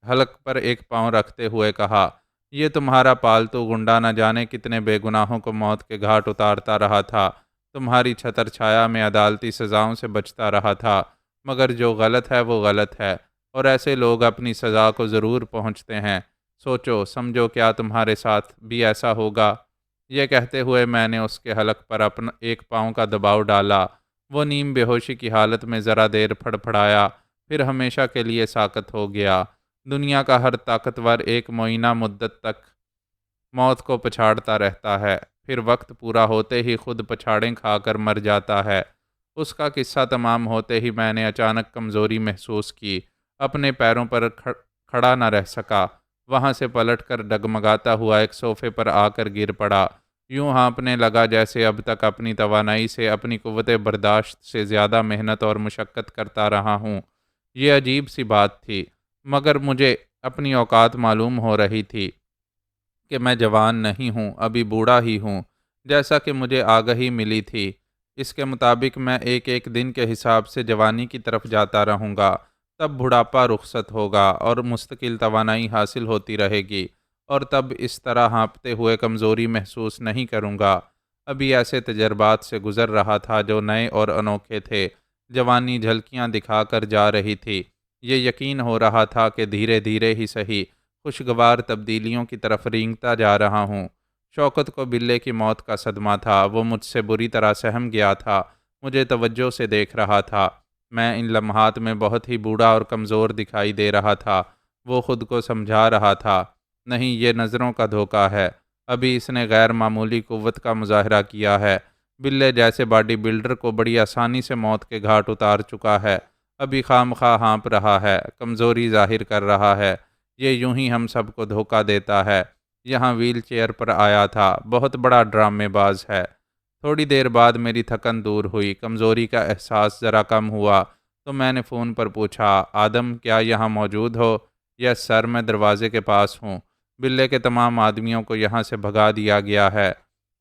حلق پر ایک پاؤں رکھتے ہوئے کہا، یہ تمہارا پالتو گنڈا نہ جانے کتنے بے گناہوں کو موت کے گھاٹ اتارتا رہا تھا، تمہاری چھتر چھایا میں عدالتی سزاؤں سے بچتا رہا تھا، مگر جو غلط ہے وہ غلط ہے، اور ایسے لوگ اپنی سزا کو ضرور پہنچتے ہیں۔ سوچو سمجھو، کیا تمہارے ساتھ بھی ایسا ہوگا؟ یہ کہتے ہوئے میں نے اس کے حلق پر اپنا ایک پاؤں کا دباؤ ڈالا۔ وہ نیم بے ہوشی کی حالت میں ذرا دیر پھڑ پھڑایا، پھر ہمیشہ کے لیے ساکت ہو گیا۔ دنیا کا ہر طاقتور ایک معینہ مدت تک موت کو پچھاڑتا رہتا ہے، پھر وقت پورا ہوتے ہی خود پچھاڑیں کھا کر مر جاتا ہے۔ اس کا قصہ تمام ہوتے ہی میں نے اچانک کمزوری محسوس کی، اپنے پیروں پر کھڑا نہ رہ سکا، وہاں سے پلٹ کر ڈگمگاتا ہوا ایک صوفے پر آ کر گر پڑا، یوں ہانپنے لگا جیسے اب تک اپنی توانائی سے، اپنی قوت برداشت سے زیادہ محنت اور مشقت کرتا رہا ہوں۔ یہ عجیب سی بات تھی، مگر مجھے اپنی اوقات معلوم ہو رہی تھی کہ میں جوان نہیں ہوں، ابھی بوڑھا ہی ہوں، جیسا کہ مجھے آگہی ملی تھی۔ اس کے مطابق میں ایک ایک دن کے حساب سے جوانی کی طرف جاتا رہوں گا، تب بڑھاپا رخصت ہوگا اور مستقل توانائی حاصل ہوتی رہے گی، اور تب اس طرح ہانپتے ہوئے کمزوری محسوس نہیں کروں گا۔ ابھی ایسے تجربات سے گزر رہا تھا جو نئے اور انوکھے تھے، جوانی جھلکیاں دکھا کر جا رہی تھی۔ یہ یقین ہو رہا تھا کہ دھیرے دھیرے ہی صحیح، خوشگوار تبدیلیوں کی طرف رینگتا جا رہا ہوں۔ شوکت کو بلے کی موت کا صدمہ تھا، وہ مجھ سے بری طرح سہم گیا تھا، مجھے توجہ سے دیکھ رہا تھا۔ میں ان لمحات میں بہت ہی بوڑھا اور کمزور دکھائی دے رہا تھا۔ وہ خود کو سمجھا رہا تھا، نہیں، یہ نظروں کا دھوکہ ہے، ابھی اس نے غیر معمولی قوت کا مظاہرہ کیا ہے۔ بلے جیسے باڈی بلڈر کو بڑی آسانی سے موت کے گھاٹ اتار چکا ہے، ابھی خواہ ہانپ رہا ہے، کمزوری ظاہر کر رہا ہے۔ یہ یوں ہی ہم سب کو دھوکہ دیتا ہے۔ یہاں ویل چیئر پر آیا تھا، بہت بڑا ڈرامے باز ہے۔ تھوڑی دیر بعد میری تھکن دور ہوئی، کمزوری کا احساس ذرا کم ہوا، تو میں نے فون پر پوچھا، آدم کیا یہاں موجود ہو؟ یس سر، میں دروازے کے پاس ہوں، بلے کے تمام آدمیوں کو یہاں سے بھگا دیا گیا ہے۔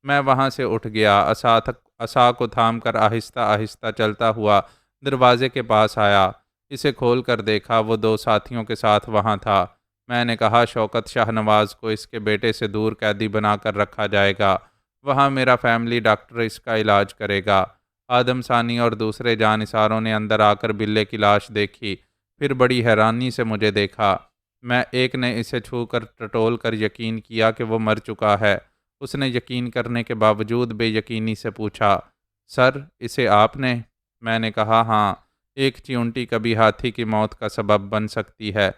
میں وہاں سے اٹھ گیا، عصا کو تھام کر آہستہ آہستہ چلتا ہوا دروازے کے پاس آیا۔ اسے کھول کر دیکھا، وہ دو ساتھیوں کے ساتھ وہاں تھا۔ میں نے کہا، شوکت شاہ نواز کو اس کے بیٹے سے دور قیدی بنا کر رکھا جائے گا، وہاں میرا فیملی ڈاکٹر اس کا علاج کرے گا۔ آدم ثانی اور دوسرے جانثاروں نے اندر آ کر بلے کی لاش دیکھی، پھر بڑی حیرانی سے مجھے دیکھا۔ میں ایک نے اسے چھو کر ٹٹول کر یقین کیا کہ وہ مر چکا ہے۔ اس نے یقین کرنے کے باوجود بے یقینی سے پوچھا، سر، اسے آپ نے؟ میں نے کہا، ہاں، ایک چیونٹی کبھی ہاتھی کی موت کا سبب بن سکتی ہے۔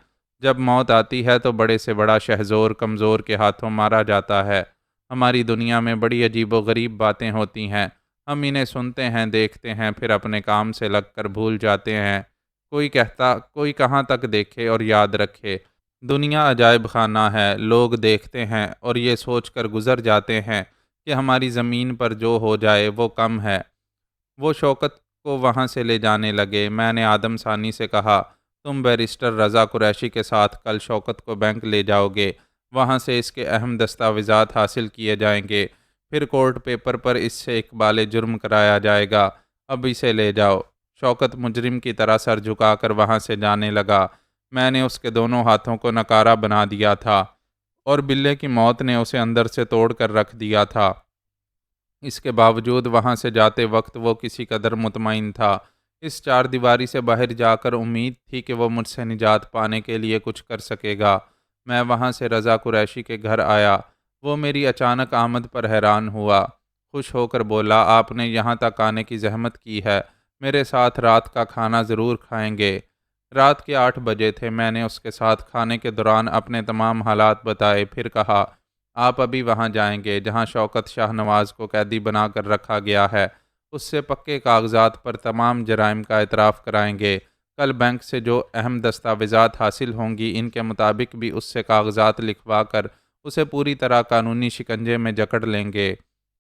جب موت آتی ہے تو بڑے سے بڑا شہزور کمزور کے ہاتھوں مارا جاتا ہے۔ ہماری دنیا میں بڑی عجیب و غریب باتیں ہوتی ہیں، ہم انہیں سنتے ہیں، دیکھتے ہیں، پھر اپنے کام سے لگ کر بھول جاتے ہیں۔ کوئی کہاں تک دیکھے اور یاد رکھے؟ دنیا عجائب خانہ ہے، لوگ دیکھتے ہیں اور یہ سوچ کر گزر جاتے ہیں کہ ہماری زمین پر جو ہو جائے وہ کم ہے۔ وہ شوکت کو وہاں سے لے جانے لگے۔ میں نے آدم ثانی سے کہا، تم بیرسٹر رضا قریشی کے ساتھ کل شوکت کو بینک لے جاؤ گے، وہاں سے اس کے اہم دستاویزات حاصل کیے جائیں گے، پھر کورٹ پیپر پر اس سے اقبال جرم کرایا جائے گا، اب اسے لے جاؤ۔ شوکت مجرم کی طرح سر جھکا کر وہاں سے جانے لگا۔ میں نے اس کے دونوں ہاتھوں کو نکارہ بنا دیا تھا اور بلے کی موت نے اسے اندر سے توڑ کر رکھ دیا تھا۔ اس کے باوجود وہاں سے جاتے وقت وہ کسی قدر مطمئن تھا، اس چار دیواری سے باہر جا کر امید تھی کہ وہ مجھ سے نجات پانے کے لیے کچھ کر سکے گا۔ میں وہاں سے رضا قریشی کے گھر آیا۔ وہ میری اچانک آمد پر حیران ہوا، خوش ہو کر بولا، آپ نے یہاں تک آنے کی زحمت کی ہے، میرے ساتھ رات کا کھانا ضرور کھائیں گے۔ رات کے 8 بجے تھے۔ میں نے اس کے ساتھ کھانے کے دوران اپنے تمام حالات بتائے، پھر کہا، آپ ابھی وہاں جائیں گے جہاں شوکت شاہ نواز کو قیدی بنا کر رکھا گیا ہے، اس سے پکے کاغذات پر تمام جرائم کا اعتراف کرائیں گے۔ کل بینک سے جو اہم دستاویزات حاصل ہوں گی، ان کے مطابق بھی اس سے کاغذات لکھوا کر اسے پوری طرح قانونی شکنجے میں جکڑ لیں گے۔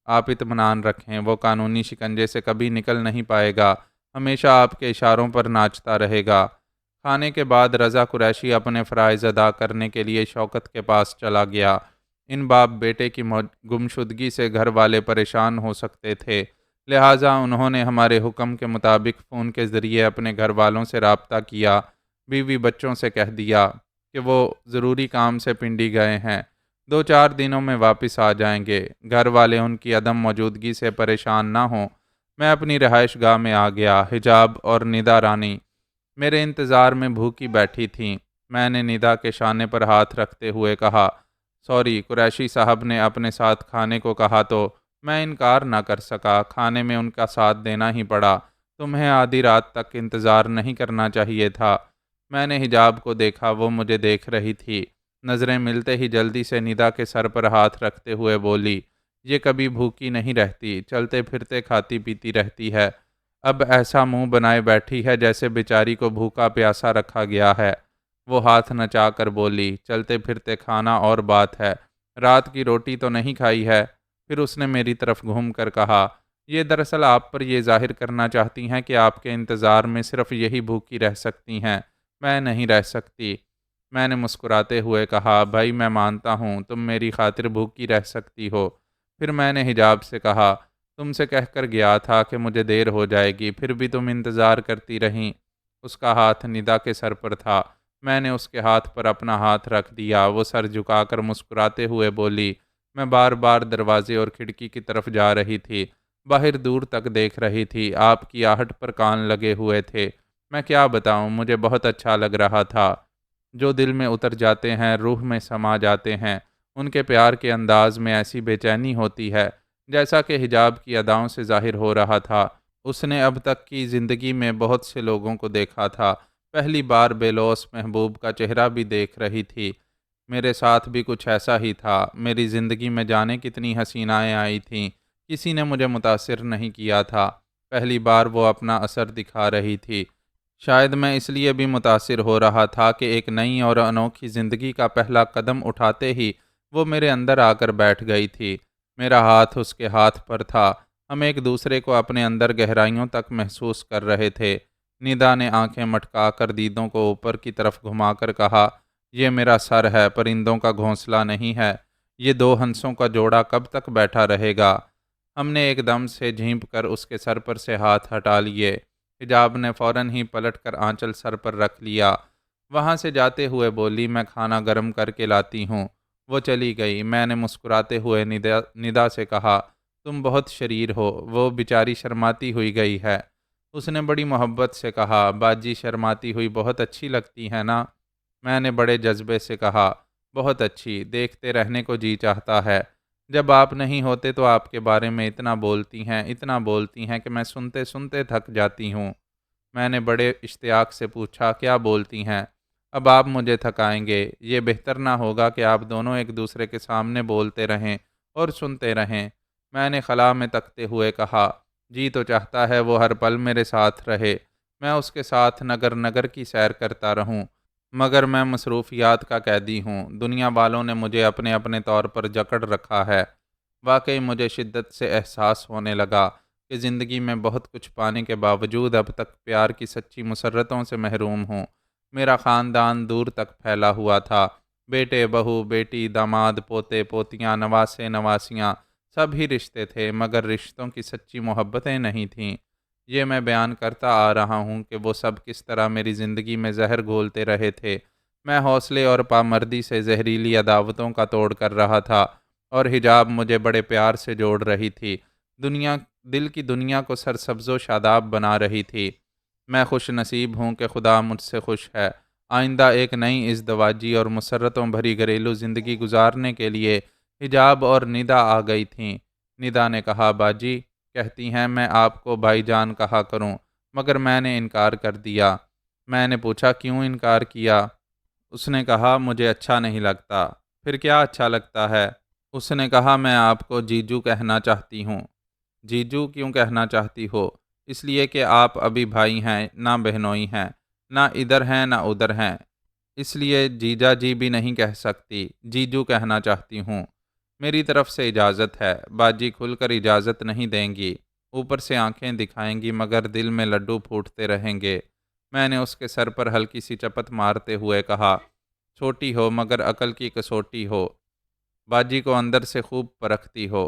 آپ اطمینان رکھیں، وہ قانونی شکنجے سے کبھی نکل نہیں پائے گا، ہمیشہ آپ کے اشاروں پر ناچتا رہے گا۔ کھانے کے بعد رضا قریشی اپنے فرائض ادا کرنے کے لیے شوکت کے پاس چلا گیا۔ ان باپ بیٹے کی گمشدگی سے گھر والے پریشان ہو سکتے تھے، لہٰذا انہوں نے ہمارے حکم کے مطابق فون کے ذریعے اپنے گھر والوں سے رابطہ کیا۔ بیوی بچوں سے کہہ دیا کہ وہ ضروری کام سے پنڈی گئے ہیں، 2-4 دنوں میں واپس آ جائیں گے۔ گھر والے ان کی عدم موجودگی سے پریشان نہ ہوں۔ میں اپنی رہائش گاہ میں آ گیا۔ حجاب اور ندا رانی میرے انتظار میں بھوکی بیٹھی تھیں۔ میں نے ندا کے شانے پر ہاتھ رکھتے ہوئے کہا، سوری، قریشی صاحب نے اپنے ساتھ کھانے کو کہا تو میں انکار نہ کر سکا، کھانے میں ان کا ساتھ دینا ہی پڑا۔ تمہیں آدھی رات تک انتظار نہیں کرنا چاہیے تھا۔ میں نے حجاب کو دیکھا، وہ مجھے دیکھ رہی تھی۔ نظریں ملتے ہی جلدی سے ندا کے سر پر ہاتھ رکھتے ہوئے بولی، یہ کبھی بھوکی نہیں رہتی، چلتے پھرتے کھاتی پیتی رہتی ہے، اب ایسا منہ بنائے بیٹھی ہے جیسے بیچاری کو بھوکا پیاسا رکھا گیا ہے۔ وہ ہاتھ نچا کر بولی، چلتے پھرتے کھانا اور بات ہے، رات کی روٹی تو نہیں کھائی ہے؟ پھر اس نے میری طرف گھوم کر کہا، یہ دراصل آپ پر یہ ظاہر کرنا چاہتی ہیں کہ آپ کے انتظار میں صرف یہی بھوکی رہ سکتی ہیں، میں نہیں رہ سکتی۔ میں نے مسکراتے ہوئے کہا، بھائی میں مانتا ہوں تم میری خاطر بھوکی رہ سکتی ہو۔ پھر میں نے حجاب سے کہا، تم سے کہہ کر گیا تھا کہ مجھے دیر ہو جائے گی، پھر بھی تم انتظار کرتی رہیں۔ اس کا ہاتھ ندا کے سر پر تھا۔ میں نے اس کے ہاتھ پر اپنا ہاتھ رکھ دیا۔ وہ سر جھکا کر مسکراتے ہوئے بولی، میں بار بار دروازے اور کھڑکی کی طرف جا رہی تھی، باہر دور تک دیکھ رہی تھی، آپ کی آہٹ پر کان لگے ہوئے تھے۔ میں کیا بتاؤں، مجھے بہت اچھا لگ رہا تھا۔ جو دل میں اتر جاتے ہیں، روح میں سما جاتے ہیں، ان کے پیار کے انداز میں ایسی بے چینی ہوتی ہے، جیسا کہ حجاب کی اداؤں سے ظاہر ہو رہا تھا۔ اس نے اب تک کی زندگی میں بہت سے لوگوں کو دیکھا تھا، پہلی بار بے لوث محبوب کا چہرہ بھی دیکھ رہی تھی۔ میرے ساتھ بھی کچھ ایسا ہی تھا۔ میری زندگی میں جانے کتنی حسینائیں آئی تھیں، کسی نے مجھے متاثر نہیں کیا تھا۔ پہلی بار وہ اپنا اثر دکھا رہی تھی۔ شاید میں اس لیے بھی متاثر ہو رہا تھا کہ ایک نئی اور انوکھی زندگی کا پہلا قدم اٹھاتے ہی وہ میرے اندر آ کر بیٹھ گئی تھی۔ میرا ہاتھ اس کے ہاتھ پر تھا، ہم ایک دوسرے کو اپنے اندر گہرائیوں تک محسوس کر رہے تھے۔ ندا نے آنکھیں مٹکا کر دیدوں کو اوپر کی طرف گھما کر کہا، یہ میرا سر ہے، پرندوں کا گھونسلہ نہیں ہے، یہ دو ہنسوں کا جوڑا کب تک بیٹھا رہے گا؟ ہم نے ایک دم سے جھینپ کر اس کے سر پر سے ہاتھ ہٹا لیے۔ حجاب نے فوراً ہی پلٹ کر آنچل سر پر رکھ لیا۔ وہاں سے جاتے ہوئے بولی، میں کھانا گرم کر کے لاتی ہوں۔ وہ چلی گئی۔ میں نے مسکراتے ہوئے ندا سے کہا، تم بہت شریر ہو۔ وہ بیچاری شرماتی ہوئی گئی ہے۔ اس نے بڑی محبت سے کہا، باجی شرماتی ہوئی بہت اچھی لگتی ہے نا؟ میں نے بڑے جذبے سے کہا، بہت اچھی، دیکھتے رہنے کو جی چاہتا ہے۔ جب آپ نہیں ہوتے تو آپ کے بارے میں اتنا بولتی ہیں کہ میں سنتے سنتے تھک جاتی ہوں۔ میں نے بڑے اشتیاق سے پوچھا، کیا بولتی ہیں؟ اب آپ مجھے تھکائیں گے، یہ بہتر نہ ہوگا کہ آپ دونوں ایک دوسرے کے سامنے بولتے رہیں اور سنتے رہیں؟ میں نے خلا میں تکتے ہوئے کہا، جی تو چاہتا ہے وہ ہر پل میرے ساتھ رہے، میں اس کے ساتھ نگر نگر کی سیر کرتا رہوں، مگر میں مصروفیات کا قیدی ہوں۔ دنیا والوں نے مجھے اپنے اپنے طور پر جکڑ رکھا ہے۔ واقعی مجھے شدت سے احساس ہونے لگا کہ زندگی میں بہت کچھ پانے کے باوجود اب تک پیار کی سچی مسرتوں سے محروم ہوں۔ میرا خاندان دور تک پھیلا ہوا تھا، بیٹے بہو بیٹی داماد پوتے پوتیاں نواسے نواسیاں سب ہی رشتے تھے، مگر رشتوں کی سچی محبتیں نہیں تھیں۔ یہ میں بیان کرتا آ رہا ہوں کہ وہ سب کس طرح میری زندگی میں زہر گھولتے رہے تھے۔ میں حوصلے اور پامردی سے زہریلی عداوتوں کا توڑ کر رہا تھا، اور حجاب مجھے بڑے پیار سے جوڑ رہی تھی، دل کی دنیا کو سرسبز و شاداب بنا رہی تھی۔ میں خوش نصیب ہوں کہ خدا مجھ سے خوش ہے۔ آئندہ ایک نئی ازدواجی اور مسرتوں بھری گھریلو زندگی گزارنے کے لیے حجاب اور ندا آ گئی تھیں۔ ندا نے کہا، باجی کہتی ہیں میں آپ کو بھائی جان کہا کروں، مگر میں نے انکار کر دیا۔ میں نے پوچھا کیوں انکار کیا؟ اس نے کہا مجھے اچھا نہیں لگتا۔ پھر کیا اچھا لگتا ہے؟ اس نے کہا میں آپ کو جیجو کہنا چاہتی ہوں۔ جیجو کیوں کہنا چاہتی ہو؟ اس لیے کہ آپ ابھی بھائی ہیں نہ بہنوئی ہیں، نہ ادھر ہیں نہ ادھر ہیں، اس لیے جیجا جی بھی نہیں کہہ سکتی، جیجو کہنا چاہتی ہوں۔ میری طرف سے اجازت ہے۔ باجی کھل کر اجازت نہیں دیں گی، اوپر سے آنکھیں دکھائیں گی مگر دل میں لڈو پھوٹتے رہیں گے۔ میں نے اس کے سر پر ہلکی سی چپت مارتے ہوئے کہا، چھوٹی ہو مگر عقل کی کسوٹی ہو، باجی کو اندر سے خوب پرکھتی ہو۔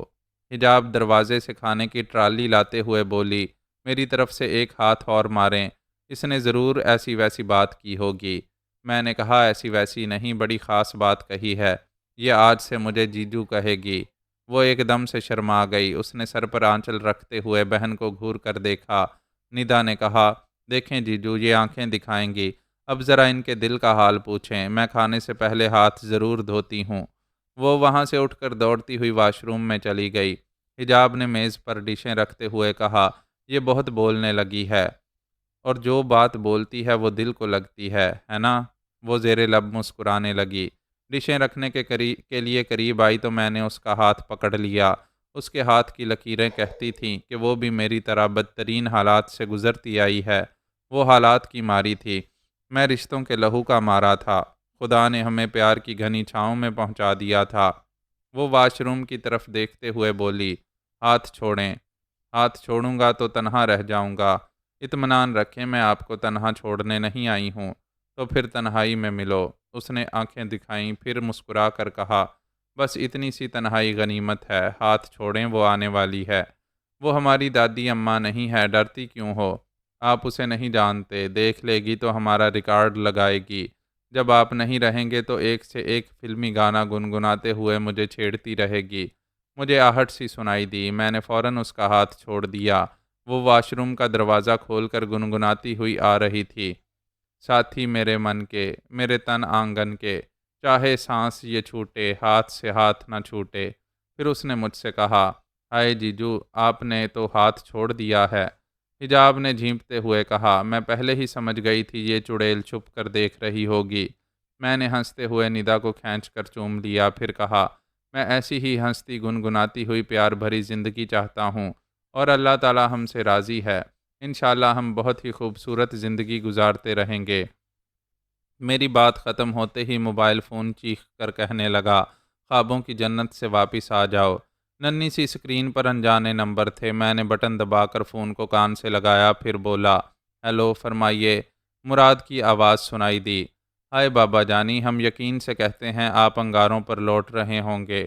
حجاب دروازے سے کھانے کی ٹرالی لاتے ہوئے بولی، میری طرف سے ایک ہاتھ اور ماریں، اس نے ضرور ایسی ویسی بات کی ہوگی۔ میں نے کہا ایسی ویسی نہیں، بڑی خاص بات کہی ہے، یہ آج سے مجھے جیجو کہے گی۔ وہ ایک دم سے شرما گئی، اس نے سر پر آنچل رکھتے ہوئے بہن کو گھور کر دیکھا۔ ندا نے کہا، دیکھیں جیجو یہ آنکھیں دکھائیں گی، اب ذرا ان کے دل کا حال پوچھیں، میں کھانے سے پہلے ہاتھ ضرور دھوتی ہوں۔ وہ وہاں سے اٹھ کر دوڑتی ہوئی واش روم میں چلی گئی۔ حجاب نے میز پر ڈشیں رکھتے ہوئے کہا، یہ بہت بولنے لگی ہے، اور جو بات بولتی ہے وہ دل کو لگتی ہے نا؟ وہ زیر لب مسکرانے لگی۔ ڈشیں رکھنے کے لیے قریب آئی تو میں نے اس کا ہاتھ پکڑ لیا۔ اس کے ہاتھ کی لکیریں کہتی تھیں کہ وہ بھی میری طرح بدترین حالات سے گزرتی آئی ہے۔ وہ حالات کی ماری تھی، میں رشتوں کے لہو کا مارا تھا۔ خدا نے ہمیں پیار کی گھنی چھاؤں میں پہنچا دیا تھا۔ وہ واش روم کی طرف دیکھتے ہوئے بولی، ہاتھ چھوڑیں۔ ہاتھ چھوڑوں گا تو تنہا رہ جاؤں گا۔ اطمینان رکھیں میں آپ کو تنہا چھوڑنے نہیں آئی ہوں، تو پھر تنہائی میں ملو۔ اس نے آنکھیں دکھائیں، پھر مسکرا کر کہا، بس اتنی سی تنہائی غنیمت ہے، ہاتھ چھوڑیں وہ آنے والی ہے۔ وہ ہماری دادی اماں نہیں ہے، ڈرتی کیوں ہو؟ آپ اسے نہیں جانتے، دیکھ لے گی تو ہمارا ریکارڈ لگائے گی۔ جب آپ نہیں رہیں گے تو ایک سے ایک فلمی گانا گنگناتے ہوئے مجھے چھیڑتی رہے گی۔ مجھے آہٹ سی سنائی دی، میں نے فوراً اس کا ہاتھ چھوڑ دیا۔ وہ واش روم کا دروازہ کھول کر گنگناتی ہوئی آ رہی تھی، ساتھی میرے من کے، میرے تن آنگن کے، چاہے سانس یہ چھوٹے، ہاتھ سے ہاتھ نہ چھوٹے۔ پھر اس نے مجھ سے کہا، ہائے جیجو آپ نے تو ہاتھ چھوڑ دیا ہے۔ حجاب نے جھینپتے ہوئے کہا، میں پہلے ہی سمجھ گئی تھی یہ چڑیل چھپ کر دیکھ رہی ہوگی۔ میں نے ہنستے ہوئے ندا کو کھینچ کر چوم لیا، پھر کہا، میں ایسی ہی ہنستی گنگناتی ہوئی پیار بھری زندگی چاہتا ہوں، اور اللہ تعالی ہم سے راضی ہے۔ انشاءاللہ ہم بہت ہی خوبصورت زندگی گزارتے رہیں گے۔ میری بات ختم ہوتے ہی موبائل فون چیخ کر کہنے لگا، خوابوں کی جنت سے واپس آ جاؤ۔ ننھی سی اسکرین پر انجانے نمبر تھے، میں نے بٹن دبا کر فون کو کان سے لگایا، پھر بولا، ہیلو فرمائیے۔ مراد کی آواز سنائی دی، ہائے بابا جانی، ہم یقین سے کہتے ہیں آپ انگاروں پر لوٹ رہے ہوں گے۔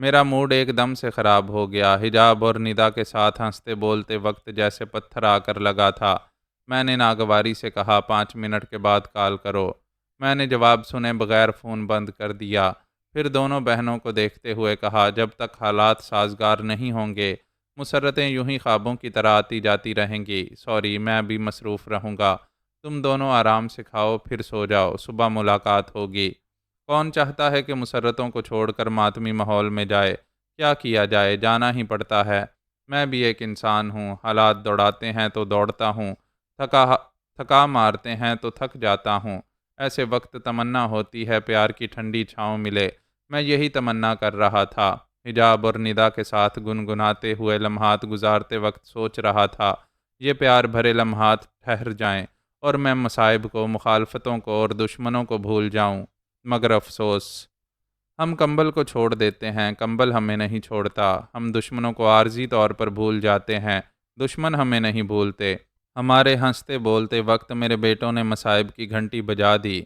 میرا موڈ ایک دم سے خراب ہو گیا۔ حجاب اور ندا کے ساتھ ہنستے بولتے وقت جیسے پتھر آ کر لگا تھا۔ میں نے ناگواری سے کہا، 5 منٹ کے بعد کال کرو۔ میں نے جواب سنے بغیر فون بند کر دیا، پھر دونوں بہنوں کو دیکھتے ہوئے کہا، جب تک حالات سازگار نہیں ہوں گے مسرتیں یوں ہی خوابوں کی طرح آتی جاتی رہیں گی۔ سوری، میں ابھی مصروف رہوں گا، تم دونوں آرام سے کھاؤ پھر سو جاؤ، صبح ملاقات ہوگی۔ کون چاہتا ہے کہ مسرتوں کو چھوڑ کر ماتمی ماحول میں جائے؟ کیا کیا جائے، جانا ہی پڑتا ہے۔ میں بھی ایک انسان ہوں، حالات دوڑاتے ہیں تو دوڑتا ہوں، تھکا تھکا مارتے ہیں تو تھک جاتا ہوں۔ ایسے وقت تمنا ہوتی ہے پیار کی ٹھنڈی چھاؤں ملے۔ میں یہی تمنا کر رہا تھا۔ حجاب اور ندا کے ساتھ گنگناتے ہوئے لمحات گزارتے وقت سوچ رہا تھا، یہ پیار بھرے لمحات ٹھہر جائیں اور میں مصائب کو، مخالفتوں کو اور دشمنوں کو بھول جاؤں، مگر افسوس ہم کمبل کو چھوڑ دیتے ہیں، کمبل ہمیں نہیں چھوڑتا۔ ہم دشمنوں کو عارضی طور پر بھول جاتے ہیں، دشمن ہمیں نہیں بھولتے۔ ہمارے ہنستے بولتے وقت میرے بیٹوں نے مصائب کی گھنٹی بجا دی۔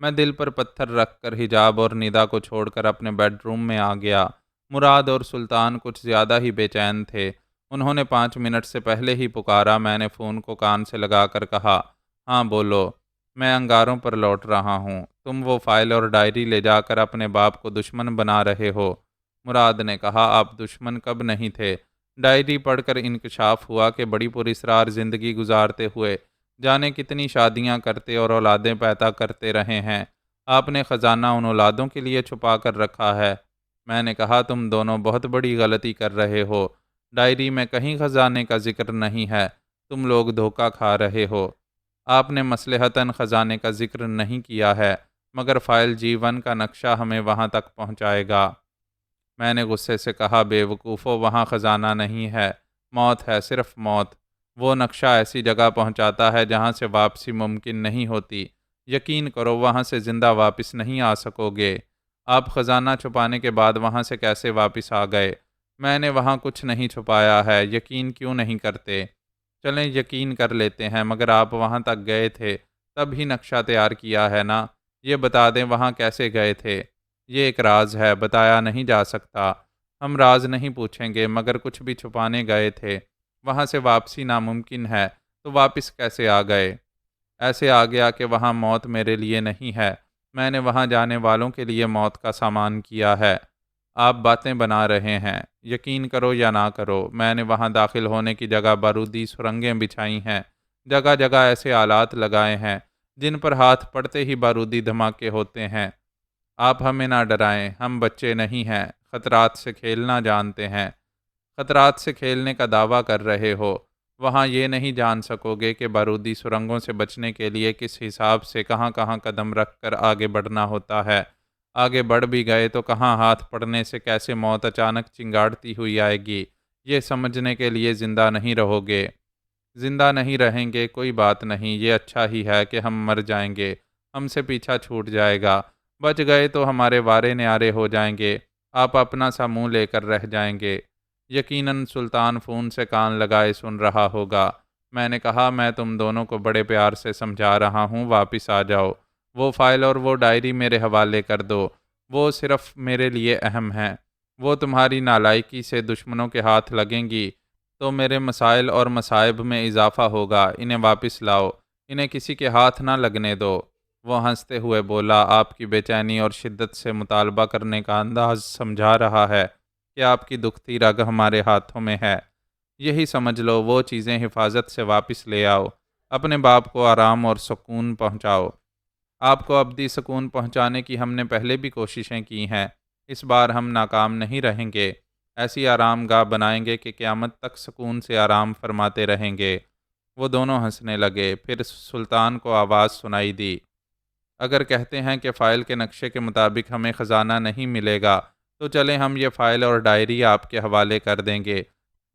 میں دل پر پتھر رکھ کر حجاب اور ندا کو چھوڑ کر اپنے بیڈ روم میں آ گیا۔ مراد اور سلطان کچھ زیادہ ہی بے چین تھے۔ انہوں نے 5 منٹ سے پہلے ہی پکارا۔ میں نے فون کو کان سے لگا کر کہا، ہاں بولو، میں انگاروں پر لوٹ رہا ہوں، تم وہ فائل اور ڈائری لے جا کر اپنے باپ کو دشمن بنا رہے ہو۔ مراد نے کہا، آپ دشمن کب نہیں تھے؟ ڈائری پڑھ کر انکشاف ہوا کہ بڑی پراسرار زندگی گزارتے ہوئے جانے کتنی شادیاں کرتے اور اولادیں پیدا کرتے رہے ہیں، آپ نے خزانہ ان اولادوں کے لیے چھپا کر رکھا ہے۔ میں نے کہا تم دونوں بہت بڑی غلطی کر رہے ہو، ڈائری میں کہیں خزانے کا ذکر نہیں ہے، تم لوگ دھوکہ کھا رہے ہو۔ آپ نے مصلحتاً خزانے کا ذکر نہیں کیا ہے، مگر فائل G1 کا نقشہ ہمیں وہاں تک پہنچائے گا۔ میں نے غصے سے کہا بے وقوفو، وہاں خزانہ نہیں ہے، موت ہے، صرف موت۔ وہ نقشہ ایسی جگہ پہنچاتا ہے جہاں سے واپسی ممکن نہیں ہوتی، یقین کرو وہاں سے زندہ واپس نہیں آ سکو گے۔ آپ خزانہ چھپانے کے بعد وہاں سے کیسے واپس آ گئے؟ میں نے وہاں کچھ نہیں چھپایا ہے، یقین کیوں نہیں کرتے؟ چلیں یقین کر لیتے ہیں، مگر آپ وہاں تک گئے تھے تب ہی نقشہ تیار کیا ہے نا؟ یہ بتا دیں وہاں کیسے گئے تھے؟ یہ ایک راز ہے، بتایا نہیں جا سکتا۔ ہم راز نہیں پوچھیں گے، مگر کچھ بھی چھپانے گئے تھے، وہاں سے واپسی ناممکن ہے، تو واپس کیسے آ گئے؟ ایسے آ گیا کہ وہاں موت میرے لیے نہیں ہے، میں نے وہاں جانے والوں کے لیے موت کا سامان کیا ہے۔ آپ باتیں بنا رہے ہیں، یقین کرو یا نہ کرو، میں نے وہاں داخل ہونے کی جگہ بارودی سرنگیں بچھائی ہیں، جگہ جگہ ایسے آلات لگائے ہیں جن پر ہاتھ پڑتے ہی بارودی دھماکے ہوتے ہیں۔ آپ ہمیں نہ ڈرائیں، ہم بچے نہیں ہیں، خطرات سے کھیلنا جانتے ہیں۔ خطرات سے کھیلنے کا دعویٰ کر رہے ہو، وہاں یہ نہیں جان سکو گے کہ بارودی سرنگوں سے بچنے کے لیے کس حساب سے کہاں کہاں قدم رکھ کر آگے بڑھنا ہوتا ہے۔ آگے بڑھ بھی گئے تو کہاں ہاتھ پڑنے سے کیسے موت اچانک چنگاڑتی ہوئی آئے گی، یہ سمجھنے کے لیے زندہ نہیں رہو گے۔ زندہ نہیں رہیں گے کوئی بات نہیں، یہ اچھا ہی ہے کہ ہم مر جائیں گے، ہم سے پیچھا چھوٹ جائے گا۔ بچ گئے تو ہمارے وارے نیارے ہو جائیں گے، آپ اپنا سا منہ لے کر رہ جائیں گے۔ یقیناً سلطان فون سے کان لگائے سن رہا ہوگا۔ میں نے کہا میں تم دونوں کو بڑے پیار سے سمجھا رہا ہوں، واپس آ جاؤ، وہ فائل اور وہ ڈائری میرے حوالے کر دو، وہ صرف میرے لیے اہم ہیں۔ وہ تمہاری نالائکی سے دشمنوں کے ہاتھ لگیں گی تو میرے مسائل اور مصائب میں اضافہ ہوگا، انہیں واپس لاؤ، انہیں کسی کے ہاتھ نہ لگنے دو۔ وہ ہنستے ہوئے بولا، آپ کی بے چینی اور شدت سے مطالبہ کرنے کا انداز سمجھا رہا ہے کہ آپ کی دکھتی رگ ہمارے ہاتھوں میں ہے۔ یہی سمجھ لو، وہ چیزیں حفاظت سے واپس لے آؤ، اپنے باپ کو آرام اور سکون پہنچاؤ۔ آپ کو ابدی سکون پہنچانے کی ہم نے پہلے بھی کوششیں کی ہیں، اس بار ہم ناکام نہیں رہیں گے۔ ایسی آرام گاہ بنائیں گے کہ قیامت تک سکون سے آرام فرماتے رہیں گے۔ وہ دونوں ہنسنے لگے، پھر سلطان کو آواز سنائی دی، اگر کہتے ہیں کہ فائل کے نقشے کے مطابق ہمیں خزانہ نہیں ملے گا تو چلیں ہم یہ فائل اور ڈائری آپ کے حوالے کر دیں گے،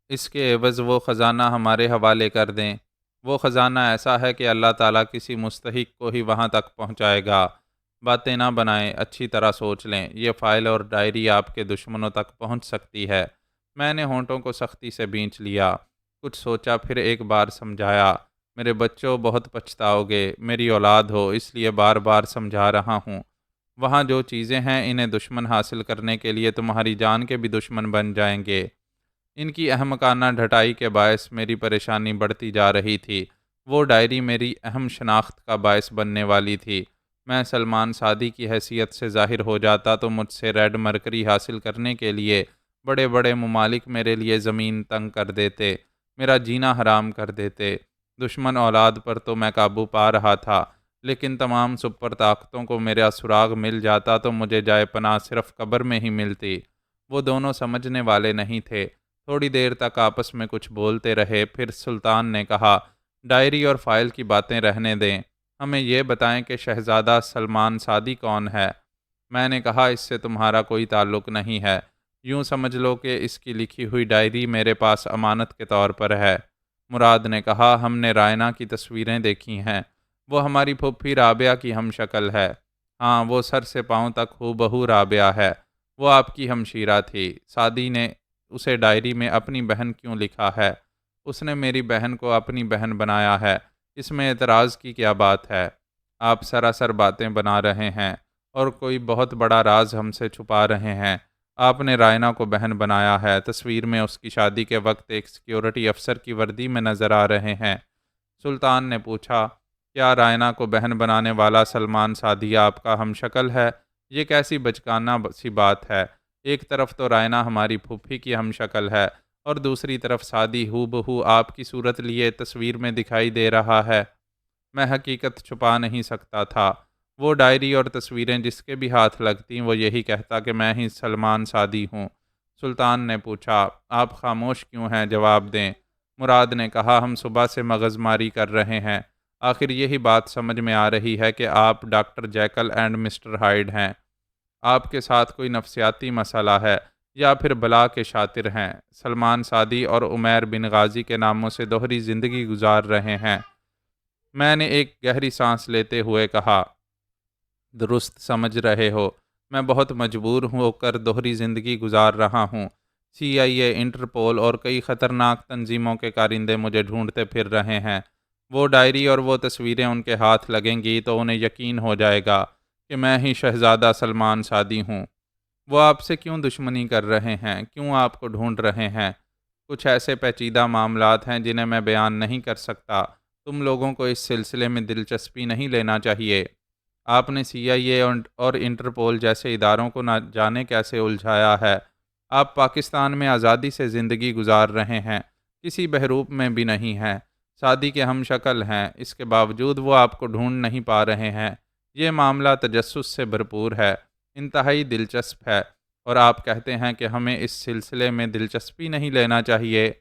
اس کے عوض وہ خزانہ ہمارے حوالے کر دیں۔ وہ خزانہ ایسا ہے کہ اللہ تعالیٰ کسی مستحق کو ہی وہاں تک پہنچائے گا۔ باتیں نہ بنائیں، اچھی طرح سوچ لیں، یہ فائل اور ڈائری آپ کے دشمنوں تک پہنچ سکتی ہے۔ میں نے ہونٹوں کو سختی سے بینچ لیا، کچھ سوچا، پھر ایک بار سمجھایا، میرے بچوں بہت پچھتاؤ گے، میری اولاد ہو اس لیے بار بار سمجھا رہا ہوں۔ وہاں جو چیزیں ہیں انہیں دشمن حاصل کرنے کے لیے تمہاری جان کے بھی دشمن بن جائیں گے۔ ان کی احمقانہ ڈھٹائی کے باعث میری پریشانی بڑھتی جا رہی تھی۔ وہ ڈائری میری اہم شناخت کا باعث بننے والی تھی۔ میں سلمان سعدی کی حیثیت سے ظاہر ہو جاتا تو مجھ سے ریڈ مرکری حاصل کرنے کے لیے بڑے بڑے ممالک میرے لیے زمین تنگ کر دیتے، میرا جینا حرام کر دیتے۔ دشمن اولاد پر تو میں قابو پا رہا تھا، لیکن تمام سپر طاقتوں کو میرا سراغ مل جاتا تو مجھے جائے پناہ صرف قبر میں ہی ملتی۔ وہ دونوں سمجھنے والے نہیں تھے۔ تھوڑی دیر تک آپس میں کچھ بولتے رہے، پھر سلطان نے کہا، ڈائری اور فائل کی باتیں رہنے دیں، ہمیں یہ بتائیں کہ شہزادہ سلمان سعدی کون ہے؟ میں نے کہا اس سے تمہارا کوئی تعلق نہیں ہے، یوں سمجھ لو کہ اس کی لکھی ہوئی ڈائری میرے پاس امانت کے طور پر ہے۔ مراد نے کہا، ہم نے رائنا کی تصویریں دیکھی ہیں، وہ ہماری پھوپھی رابعہ کی ہم شکل ہے۔ ہاں، وہ سر سے پاؤں تک ہو بہو رابعہ ہے، وہ آپ کی ہمشیرہ تھی۔ سعدی نے اسے ڈائری میں اپنی بہن کیوں لکھا ہے؟ اس نے میری بہن کو اپنی بہن بنایا ہے، اس میں اعتراض کی کیا بات ہے؟ آپ سراسر باتیں بنا رہے ہیں اور کوئی بہت بڑا راز ہم سے چھپا رہے ہیں۔ آپ نے رائنا کو بہن بنایا ہے، تصویر میں اس کی شادی کے وقت ایک سیکیورٹی افسر کی وردی میں نظر آ رہے ہیں۔ سلطان نے پوچھا، کیا رائنا کو بہن بنانے والا سلمان سعدی آپ کا ہم شکل ہے؟ یہ کیسی بچکانہ سی بات ہے؟ ایک طرف تو رائنا ہماری پھوپھی کی ہم شکل ہے اور دوسری طرف سعدی ہو بہو آپ کی صورت لیے تصویر میں دکھائی دے رہا ہے۔ میں حقیقت چھپا نہیں سکتا تھا۔ وہ ڈائری اور تصویریں جس کے بھی ہاتھ لگتیں وہ یہی کہتا کہ میں ہی سلمان سعدی ہوں۔ سلطان نے پوچھا، آپ خاموش کیوں ہیں؟ جواب دیں۔ مراد نے کہا، ہم صبح سے مغز ماری کر رہے ہیں، آخر یہی بات سمجھ میں آ رہی ہے کہ آپ Doctor Jekyll and Mister Hyde ہیں۔ آپ کے ساتھ کوئی نفسیاتی مسئلہ ہے یا پھر بلا کے شاطر ہیں؟ سلمان سعدی اور عمیر بن غازی کے ناموں سے دوہری زندگی گزار رہے ہیں۔ میں نے ایک گہری سانس لیتے ہوئے کہا، درست سمجھ رہے ہو، میں بہت مجبور ہو کر دوہری زندگی گزار رہا ہوں۔ CIA، انٹرپول اور کئی خطرناک تنظیموں کے کارندے مجھے ڈھونڈتے پھر رہے ہیں۔ وہ ڈائری اور وہ تصویریں ان کے ہاتھ لگیں گی تو انہیں یقین ہو جائے گا کہ میں ہی شہزادہ سلمان سعدی ہوں۔ وہ آپ سے کیوں دشمنی کر رہے ہیں؟ کیوں آپ کو ڈھونڈ رہے ہیں؟ کچھ ایسے پیچیدہ معاملات ہیں جنہیں میں بیان نہیں کر سکتا۔ تم لوگوں کو اس سلسلے میں دلچسپی نہیں لینا چاہیے۔ آپ نے CIA اور انٹرپول جیسے اداروں کو نہ جانے کیسے الجھایا ہے۔ آپ پاکستان میں آزادی سے زندگی گزار رہے ہیں، کسی بحروب میں بھی نہیں ہیں، شادی کے ہم شکل ہیں، اس کے باوجود وہ آپ کو ڈھونڈ نہیں پا رہے ہیں۔ یہ معاملہ تجسس سے بھرپور ہے، انتہائی دلچسپ ہے، اور آپ کہتے ہیں کہ ہمیں اس سلسلے میں دلچسپی نہیں لینا چاہیے۔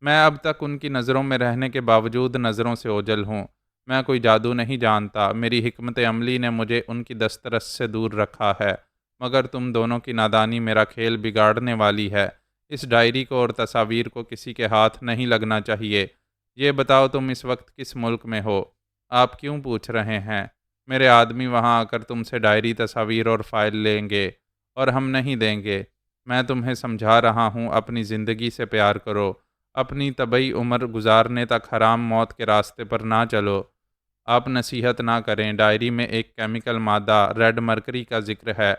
میں اب تک ان کی نظروں میں رہنے کے باوجود نظروں سے اوجھل ہوں۔ میں کوئی جادو نہیں جانتا، میری حکمت عملی نے مجھے ان کی دسترس سے دور رکھا ہے، مگر تم دونوں کی نادانی میرا کھیل بگاڑنے والی ہے۔ اس ڈائری کو اور تصاویر کو کسی کے ہاتھ نہیں لگنا چاہیے۔ یہ بتاؤ تم اس وقت کس ملک میں ہو؟ آپ کیوں پوچھ رہے ہیں؟ میرے آدمی وہاں آ کر تم سے ڈائری، تصاویر اور فائل لیں گے، اور ہم نہیں دیں گے۔ میں تمہیں سمجھا رہا ہوں، اپنی زندگی سے پیار کرو، اپنی طبعی عمر گزارنے تک حرام موت کے راستے پر نہ چلو۔ آپ نصیحت نہ کریں، ڈائری میں ایک کیمیکل مادہ ریڈ مرکری کا ذکر ہے۔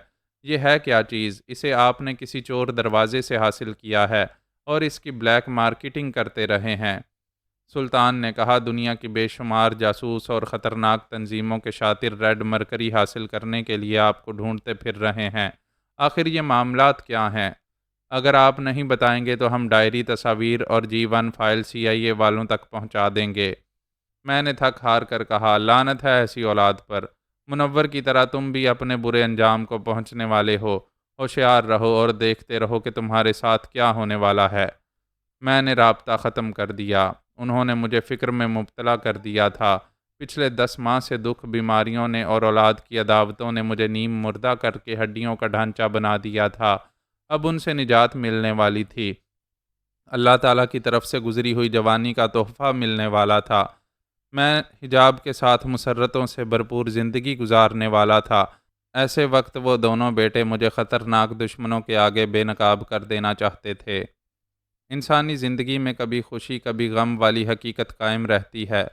یہ ہے کیا چیز؟ اسے آپ نے کسی چور دروازے سے حاصل کیا ہے اور اس کی بلیک مارکیٹنگ کرتے رہے ہیں۔ سلطان نے کہا، دنیا کی بے شمار جاسوس اور خطرناک تنظیموں کے شاطر ریڈ مرکری حاصل کرنے کے لیے آپ کو ڈھونڈتے پھر رہے ہیں۔ آخر یہ معاملات کیا ہیں؟ اگر آپ نہیں بتائیں گے تو ہم ڈائری، تصاویر اور G1 فائل CIA والوں تک پہنچا دیں گے۔ میں نے تھک ہار کر کہا، لعنت ہے ایسی اولاد پر۔ منور کی طرح تم بھی اپنے برے انجام کو پہنچنے والے ہو۔ ہوشیار رہو اور دیکھتے رہو کہ تمہارے ساتھ کیا ہونے والا ہے۔ میں نے رابطہ ختم کر دیا۔ انہوں نے مجھے فکر میں مبتلا کر دیا تھا۔ پچھلے 10 ماہ سے دکھ، بیماریوں نے اور اولاد کی عداوتوں نے مجھے نیم مردہ کر کے ہڈیوں کا ڈھانچہ بنا دیا تھا۔ اب ان سے نجات ملنے والی تھی۔ اللہ تعالیٰ کی طرف سے گزری ہوئی جوانی کا تحفہ ملنے والا تھا۔ میں حجاب کے ساتھ مسرتوں سے بھرپور زندگی گزارنے والا تھا۔ ایسے وقت وہ دونوں بیٹے مجھے خطرناک دشمنوں کے آگے بے نقاب کر دینا چاہتے تھے۔ انسانی زندگی میں کبھی خوشی کبھی غم والی حقیقت قائم رہتی ہے۔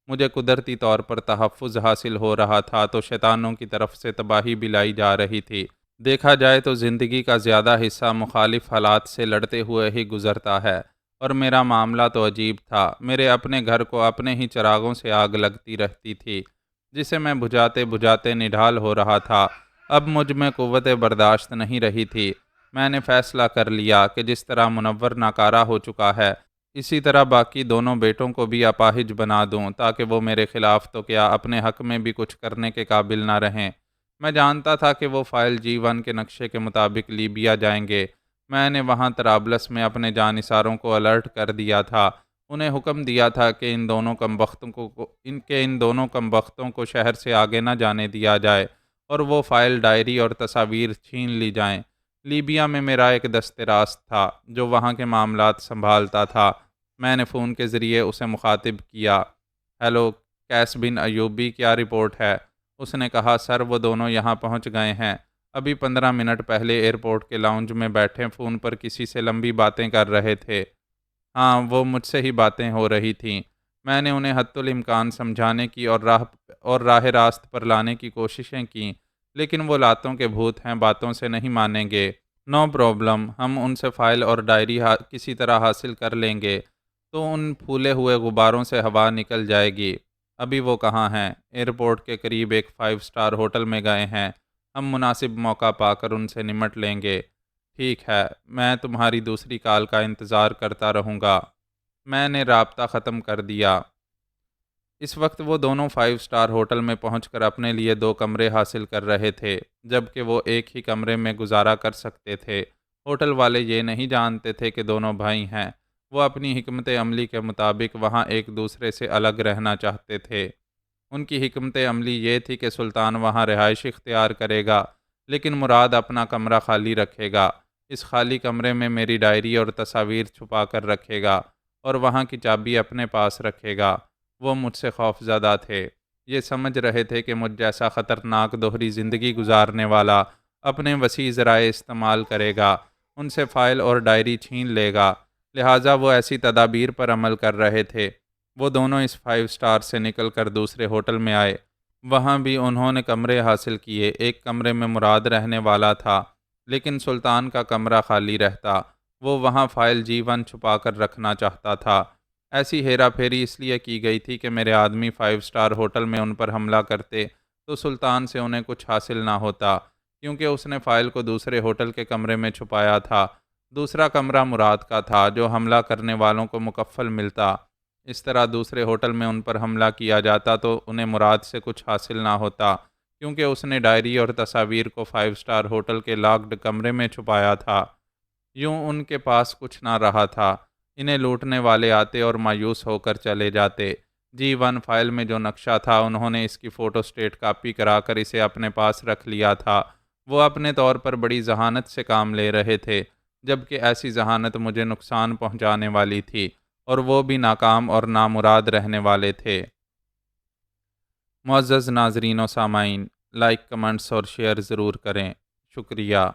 مجھے قدرتی طور پر تحفظ حاصل ہو رہا تھا تو شیطانوں کی طرف سے تباہی بھی لائی جا رہی تھی۔ دیکھا جائے تو زندگی کا زیادہ حصہ مخالف حالات سے لڑتے ہوئے ہی گزرتا ہے، اور میرا معاملہ تو عجیب تھا۔ میرے اپنے گھر کو اپنے ہی چراغوں سے آگ لگتی رہتی تھی، جسے میں بجھاتے بجھاتے نڈھال ہو رہا تھا۔ اب مجھ میں قوت برداشت نہیں رہی تھی۔ میں نے فیصلہ کر لیا کہ جس طرح منور ناکارہ ہو چکا ہے، اسی طرح باقی دونوں بیٹوں کو بھی اپاہج بنا دوں، تاکہ وہ میرے خلاف تو کیا اپنے حق میں بھی کچھ کرنے کے قابل نہ رہیں۔ میں جانتا تھا کہ وہ فائل G1 کے نقشے کے مطابق لیبیا جائیں گے۔ میں نے وہاں طرابلس میں اپنے جانثاروں کو الرٹ کر دیا تھا۔ انہیں حکم دیا تھا کہ ان دونوں کم بختوں کو شہر سے آگے نہ جانے دیا جائے اور وہ فائل، ڈائری اور تصاویر چھین لی جائیں۔ لیبیا میں میرا ایک دست راست تھا جو وہاں کے معاملات سنبھالتا تھا۔ میں نے فون کے ذریعے اسے مخاطب کیا۔ ہیلو قیس بن ایوبی، کیا رپورٹ ہے؟ اس نے کہا، سر وہ دونوں یہاں پہنچ گئے ہیں، ابھی 15 منٹ پہلے ایئرپورٹ کے لاؤنج میں بیٹھے فون پر کسی سے لمبی باتیں کر رہے تھے۔ ہاں، وہ مجھ سے ہی باتیں ہو رہی تھیں۔ میں نے انہیں حتی الامکان سمجھانے کی اور راہ راست پر لانے کی کوششیں کیں، لیکن وہ لاتوں کے بھوت ہیں، باتوں سے نہیں مانیں گے۔ نو پرابلم، ہم ان سے فائل اور ڈائری کسی طرح حاصل کر لیں گے تو ان پھولے ہوئے غباروں سے ہوا نکل جائے گی۔ ابھی وہ کہاں ہیں؟ ایئرپورٹ کے قریب ایک 5 اسٹار ہوٹل میں گئے ہیں۔ ہم مناسب موقع پا کر ان سے نمٹ لیں گے۔ ٹھیک ہے، میں تمہاری دوسری کال کا انتظار کرتا رہوں گا۔ میں نے رابطہ ختم کر دیا۔ اس وقت وہ دونوں 5 اسٹار ہوٹل میں پہنچ کر اپنے لیے 2 کمرے حاصل کر رہے تھے، جبکہ وہ ایک ہی کمرے میں گزارا کر سکتے تھے۔ ہوٹل والے یہ نہیں جانتے تھے کہ دونوں بھائی ہیں۔ وہ اپنی حکمت عملی کے مطابق وہاں ایک دوسرے سے الگ رہنا چاہتے تھے۔ ان کی حکمت عملی یہ تھی کہ سلطان وہاں رہائش اختیار کرے گا، لیکن مراد اپنا کمرہ خالی رکھے گا۔ اس خالی کمرے میں میری ڈائری اور تصاویر چھپا کر رکھے گا اور وہاں کی چابی اپنے پاس رکھے گا۔ وہ مجھ سے خوف زدہ تھے۔ یہ سمجھ رہے تھے کہ مجھ جیسا خطرناک دوہری زندگی گزارنے والا اپنے وسیع ذرائع استعمال کرے گا، ان سے فائل اور ڈائری چھین لے گا، لہٰذا وہ ایسی تدابیر پر عمل کر رہے تھے۔ وہ دونوں اس 5 اسٹار سے نکل کر دوسرے ہوٹل میں آئے۔ وہاں بھی انہوں نے کمرے حاصل کیے۔ ایک کمرے میں مراد رہنے والا تھا، لیکن سلطان کا کمرہ خالی رہتا۔ وہ وہاں فائل G1 چھپا کر رکھنا چاہتا تھا۔ ایسی ہیرا پھیری اس لیے کی گئی تھی کہ میرے آدمی 5 اسٹار ہوٹل میں ان پر حملہ کرتے تو سلطان سے انہیں کچھ حاصل نہ ہوتا، کیونکہ اس نے فائل کو دوسرے ہوٹل کے کمرے میں چھپایا تھا۔ دوسرا کمرہ مراد کا تھا، جو حملہ کرنے والوں کو مکفل ملتا۔ اس طرح دوسرے ہوٹل میں ان پر حملہ کیا جاتا تو انہیں مراد سے کچھ حاصل نہ ہوتا، کیونکہ اس نے ڈائری اور تصاویر کو 5 اسٹار ہوٹل کے لاکڈ کمرے میں چھپایا تھا۔ یوں ان کے پاس کچھ نہ رہا تھا۔ انہیں لوٹنے والے آتے اور مایوس ہو کر چلے جاتے۔ G1 فائل میں جو نقشہ تھا، انہوں نے اس کی فوٹو اسٹیٹ کاپی کرا کر اسے اپنے پاس رکھ لیا تھا۔ وہ اپنے طور پر بڑی ذہانت سے کام لے رہے تھے، جبکہ ایسی ذہانت مجھے نقصان پہنچانے والی تھی، اور وہ بھی ناکام اور نامراد رہنے والے تھے۔ معزز ناظرین و سامعین، لائک، کمنٹس اور شیئر ضرور کریں۔ شکریہ۔